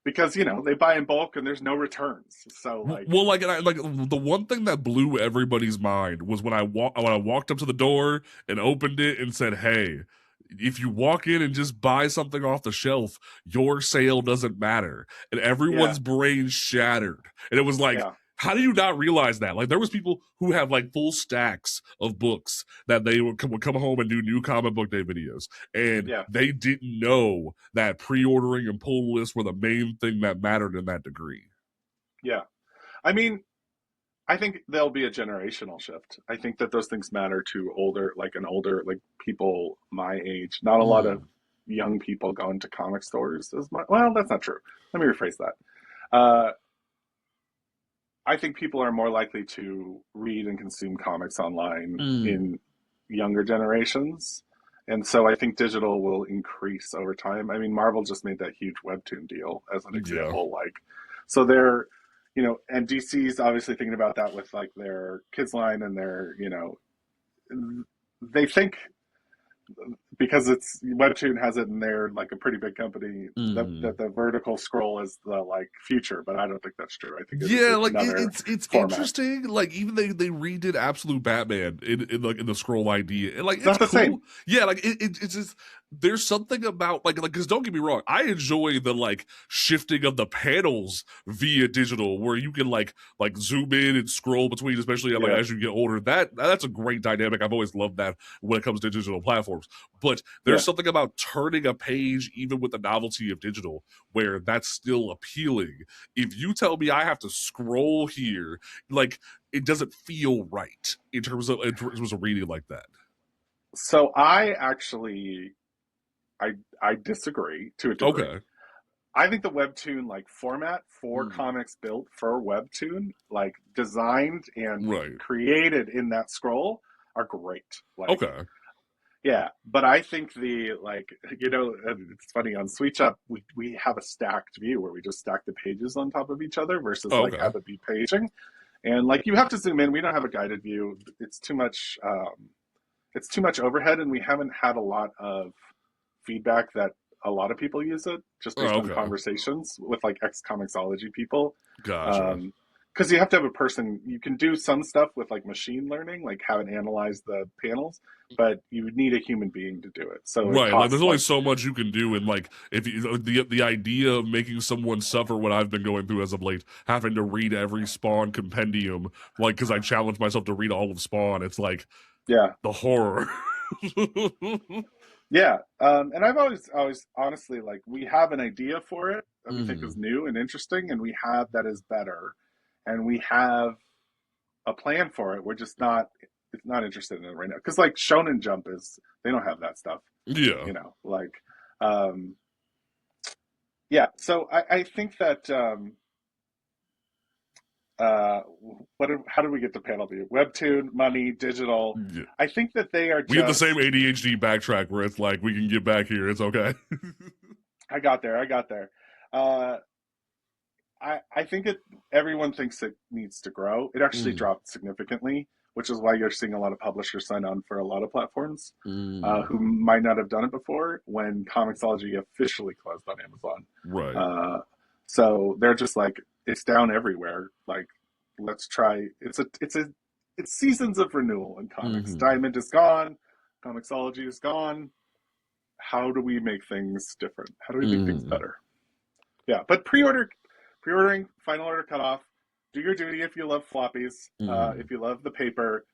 because you know they buy in bulk and there's no returns. So like, the one thing that blew everybody's mind was when I walked up to the door and opened it and said, "Hey, if you walk in and just buy something off the shelf, your sale doesn't matter," and everyone's brain shattered, and it was like. Yeah. How do you not realize that? Like, there was people who have, like, full stacks of books that they would come home and do new comic book day videos. And they didn't know that pre-ordering and pull lists were the main thing that mattered in that degree. Yeah. I mean, I think there'll be a generational shift. I think that those things matter to older people my age. Not a lot of young people going to comic stores as much. Well, that's not true. Let me rephrase that. I think people are more likely to read and consume comics online in younger generations. And so I think digital will increase over time. I mean, Marvel just made that huge Webtoon deal as an example. Like, so they're, you know, and DC's obviously thinking about that with like their kids line and their, you know, they think because it's Webtoon has it in there like a pretty big company that the vertical scroll is the like future, but I don't think that's true. I think it's interesting. Like even they redid Absolute Batman in the scroll idea, and like it's not the cool. Same. Yeah, like it's just there's something about like because don't get me wrong, I enjoy the like shifting of the panels via digital where you can like zoom in and scroll between, especially like as you get older. That's a great dynamic. I've always loved that when it comes to digital platforms. But but there's something about turning a page, even with the novelty of digital, where that's still appealing. If you tell me I have to scroll here, like, it doesn't feel right in terms of reading like that. So I actually, I disagree to a degree. Okay. I think the webtoon like format for comics built for webtoon, like designed and created in that scroll, are great. Like, okay. Yeah, but I think the like, it's funny on Sweet.Dev we have a stacked view where we just stack the pages on top of each other versus like have it be paging, and like you have to zoom in. We don't have a guided view. It's too much. It's too much overhead, and we haven't had a lot of feedback that a lot of people use it just based on conversations with like ex-comicsology people. Gotcha. Because you have to have a person. You can do some stuff with like machine learning, like have it analyze the panels, but you need a human being to do it. So like there's only so much you can do, and like if you, the idea of making someone suffer what I've been going through as of late, having to read every Spawn compendium, like because I challenged myself to read all of Spawn, it's like the horror. And I've always honestly, like, we have an idea for it that we think is new and interesting, and we have that is better, and we have a plan for it. We're just not interested in it right now because like Shonen Jump they don't have that stuff. Like so I think that how do we get to panel view? Webtoon, money, digital. I think that they are. We have the same ADHD backtrack where it's like we can get back here. It's okay. I got there. I think everyone thinks it needs to grow. It actually dropped significantly, which is why you're seeing a lot of publishers sign on for a lot of platforms who might not have done it before when Comixology officially closed on Amazon. Right. So they're just like, it's down everywhere. Like, let's try. It's seasons of renewal in comics. Diamond is gone. Comixology is gone. How do we make things different? How do we make things better? Yeah, but pre-ordering, final order cutoff. Do your duty if you love floppies. If you love the paper,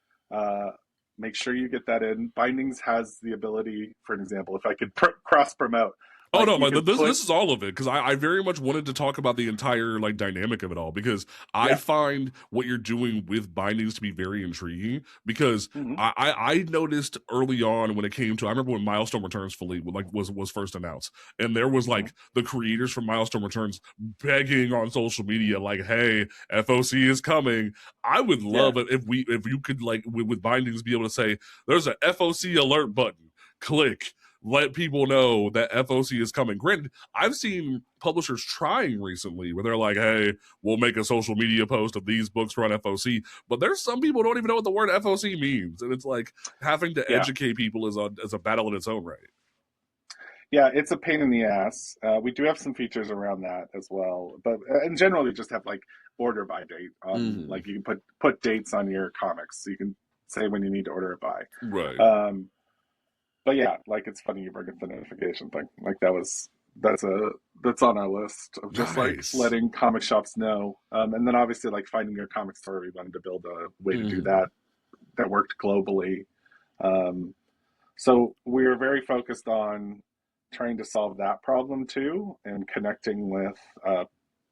make sure you get that in. Bindings has the ability, for an example, if I could cross-promote. This is all of it, because I very much wanted to talk about the entire like dynamic of it all, because I find what you're doing with bindings to be very intriguing, because I noticed early on when it came to, I remember when Milestone Returns fully was first announced, and there was like the creators from Milestone Returns begging on social media like, hey, FOC is coming. I would love it if you could like with bindings be able to say there's a FOC alert button, click, let people know that FOC is coming. Granted, I've seen publishers trying recently where they're like, hey, we'll make a social media post of these books run FOC, but there's some people who don't even know what the word FOC means, and it's like having to educate people is a battle in its own right. Yeah, it's a pain in the ass. We do have some features around that as well, but in general, you just have like order by date. Like you can put dates on your comics, so you can say when you need to order it by. Right. But yeah, like it's funny you bring up the notification thing. Like that's on our list of just like letting comic shops know. And then obviously like finding your comic store. We wanted to build a way to do that worked globally. So we're very focused on trying to solve that problem too, and connecting with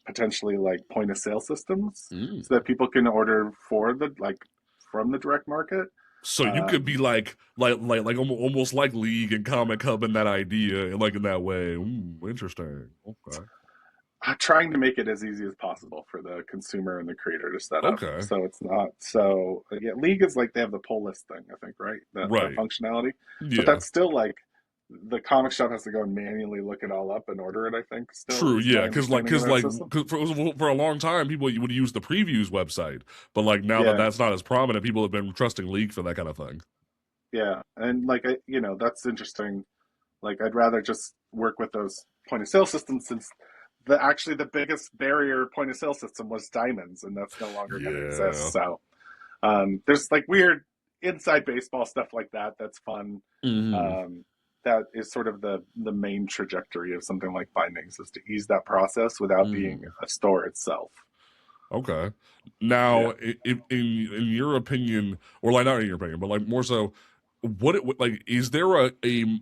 potentially like point of sale systems so that people can order from the direct market. So you could be like almost like League and Comic Hub in that idea, and like in that way. Interesting. Okay. Trying to make it as easy as possible for the consumer and the creator to set up. So it's not so. Yeah, League is like they have the pull list thing, I think, right? That functionality. But that's still like the comic shop has to go and manually look it all up and order it, I think. Still, true, yeah, because for a long time people would use the previews website, but like now that that's not as prominent, people have been trusting League for that kind of thing. Yeah, and like that's interesting. Like I'd rather just work with those point of sale systems, since the biggest barrier point of sale system was diamonds, and that's no longer going to exist. So there's like weird inside baseball stuff like that. That's fun. That is sort of the main trajectory of something like bindings, is to ease that process without being a store itself. Okay. Now, in your opinion, or like not in your opinion, but like more so, like is there a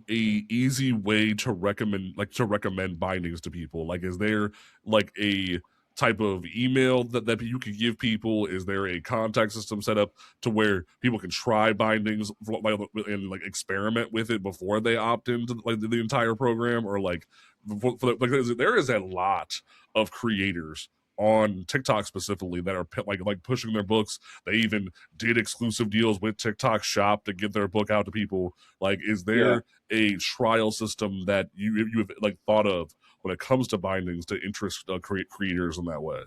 easy way to recommend bindings to people? Like, is there like a type of email that you could give people? Is there a contact system set up to where people can try bindings and like experiment with it before they opt into like the entire program? Or like there is a lot of creators on TikTok specifically that are like pushing their books. They even did exclusive deals with TikTok Shop to get their book out to people. Like, is there a trial system that you have like thought of when it comes to bindings to interest creators in that way?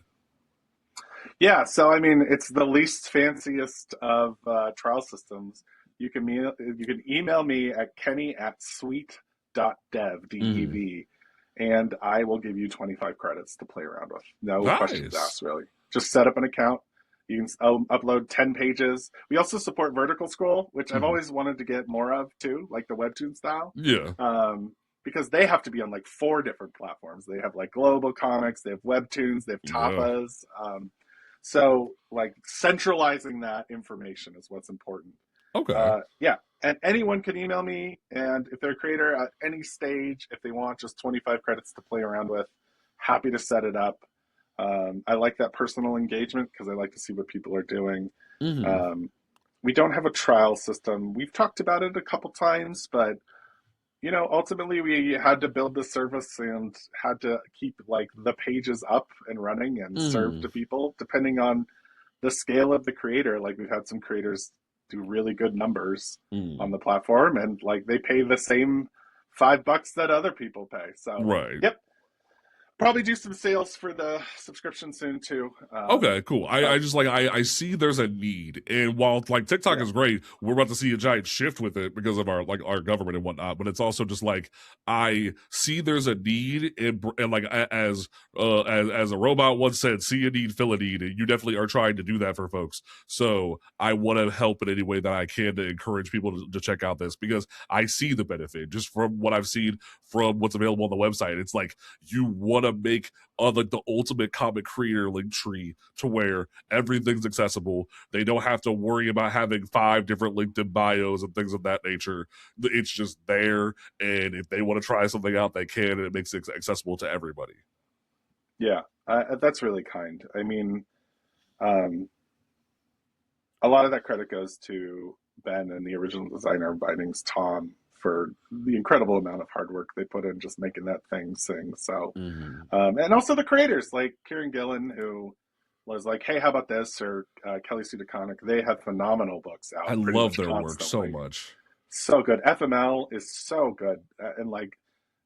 Yeah, so I mean, it's the least fanciest of trial systems. You can email me at kenny@sweet.dev, DEV, and I will give you 25 credits to play around with. No questions asked, really. Just set up an account. You can upload 10 pages. We also support vertical scroll, which I've always wanted to get more of too, like the Webtoon style. Yeah. Because they have to be on like 4 different platforms. They have like Global Comics, they have Webtoons, they have Tapas. So like centralizing that information is what's important. Okay. Yeah. And anyone can email me, and if they're a creator at any stage, if they want just 25 credits to play around with, happy to set it up. I like that personal engagement because I like to see what people are doing. We don't have a trial system. We've talked about it a couple times, but you know, ultimately we had to build the service and had to keep like the pages up and running and serve to people depending on the scale of the creator. Like, we've had some creators do really good numbers on the platform, and like they pay the same $5 that other people pay. So yep. Probably do some sales for the subscription soon too. Okay, cool. I just like I see there's a need, and while like TikTok is great, we're about to see a giant shift with it because of our government and whatnot. But it's also just like I see there's a need, and like as a robot once said, "See a need, fill a need." And you definitely are trying to do that for folks. So I want to help in any way that I can to encourage people to check out this, because I see the benefit just from what I've seen from what's available on the website. It's like you want to make like the ultimate comic creator link tree to where everything's accessible. They don't have to worry about having 5 different LinkedIn bios and things of that nature. It's just there, and if they want to try something out, they can, and it makes it accessible to everybody. Yeah, that's really kind. I mean, a lot of that credit goes to Ben and the original designer of bindings, Tom, for the incredible amount of hard work they put in just making that thing sing. So, and also the creators like Kieran Gillen, who was like, "Hey, how about this?" Or Kelly Sue DeConnick. They have phenomenal books out. I love their work so much. So good. FML is so good, and like,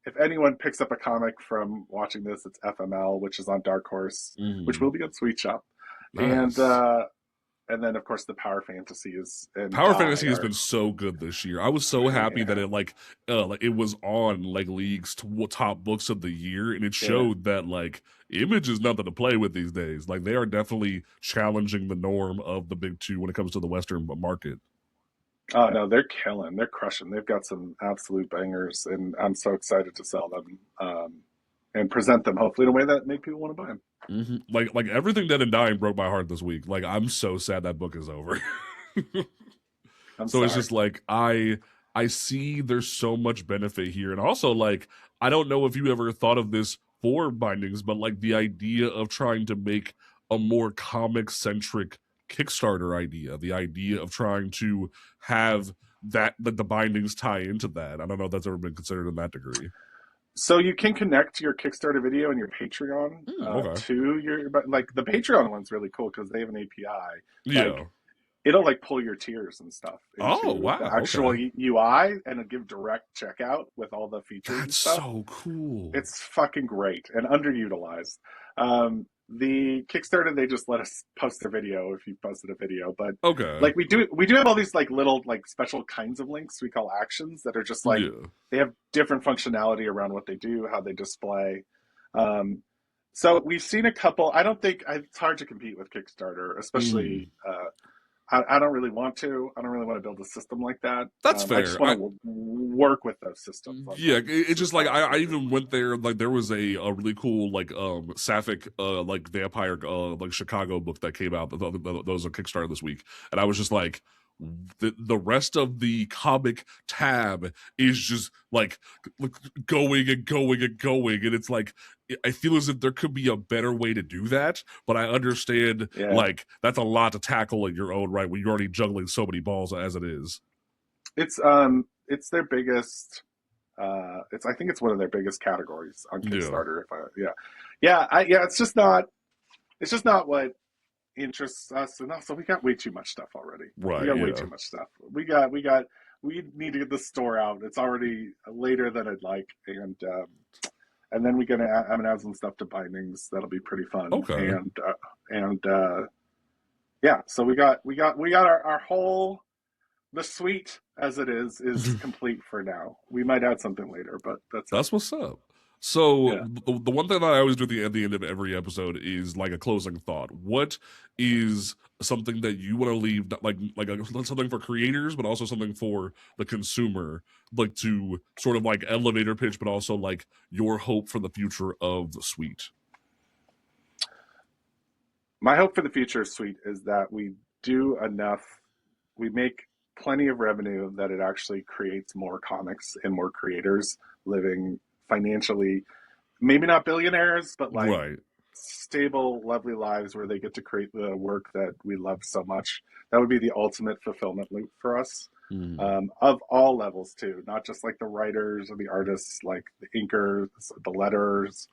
if anyone picks up a comic from watching this, it's FML, which is on Dark Horse, which will be on Sweet Shop, and then, of course, the Power Fantasy is. Power Fantasy has been so good this year. I was so happy that it it was on like League's top books of the year, and it showed that like Image is nothing to play with these days. Like, they are definitely challenging the norm of the big 2 when it comes to the Western market. Oh no, they're killing. They're crushing. They've got some absolute bangers, and I'm so excited to sell them and present them, hopefully in a way that make people want to buy them. Like Everything Dead and Dying broke my heart this week. Like, I'm so sad that book is over. It's just like I see there's so much benefit here, and also like I don't know if you ever thought of this for bindings, but like the idea of trying to make a more comic centric Kickstarter idea, the idea of trying to have that the bindings tie into that. I don't know if that's ever been considered in that degree. So you can connect your Kickstarter video and your Patreon to your, but like the Patreon one's really cool because they have an API. Like, it'll like pull your tiers and stuff into the actual UI, and it'll give direct checkout with all the features. That's and stuff. So cool. It's fucking great and underutilized. The Kickstarter, they just let us post their video if you posted a video, but like we do have all these like little like special kinds of links we call actions that are just like they have different functionality around what they do, how they display. So we've seen a couple. I don't think it's hard to compete with Kickstarter, especially. I don't really want to. I don't really want to build a system like that. That's fair. I just want to work with those systems. It's just like I even went there. Like, there was a really cool like sapphic like vampire like Chicago book that came out. That was a Kickstarter this week, and I was just like, the rest of the comic tab is just like going and going and going, and it's like I feel as if there could be a better way to do that, but I understand like that's a lot to tackle in your own right when you're already juggling so many balls as it is. It's their biggest. I think it's one of their biggest categories on Kickstarter. It's just not what interests us, and also we got way too much stuff already. Right, we got way too much stuff. We need to get the store out. It's already later than I'd like, and then I'm gonna add some stuff to bindings. That'll be pretty fun. Okay. So we got our whole. The suite as it is complete for now. We might add something later, but that's what's up. So the one thing that I always do at the end of every episode is like a closing thought. What is something that you want to leave, like something for creators, but also something for the consumer, like to sort of like elevator pitch, but also like your hope for the future of the suite? My hope for the future of Suite is that we do enough. We make plenty of revenue that it actually creates more comics and more creators living financially, maybe not billionaires, but like stable, lovely lives where they get to create the work that we love so much. That would be the ultimate fulfillment loop for us, of all levels too, not just like the writers or the artists, like the inkers, the letters.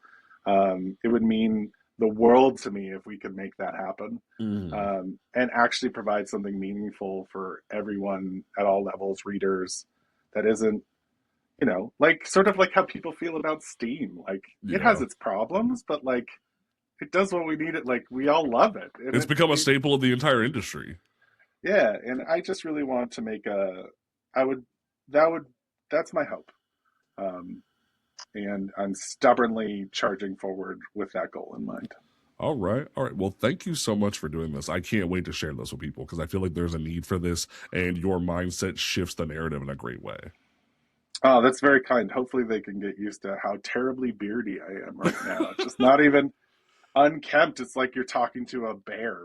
It would mean the world to me if we could make that happen, and actually provide something meaningful for everyone at all levels, readers, that isn't, like sort of like how people feel about Steam. Like it has its problems, but like it does what we need it. Like we all love it. And it's become a staple of the entire industry. Yeah. And I just really want to make that's my hope. And I'm stubbornly charging forward with that goal in mind. All right. Well, thank you so much for doing this. I can't wait to share this with people because I feel like there's a need for this, and your mindset shifts the narrative in a great way. Oh, that's very kind. Hopefully they can get used to how terribly beardy I am right now. Just not even unkempt. It's like you're talking to a bear.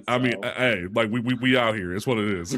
I mean, hey, like we out here. It's what it is.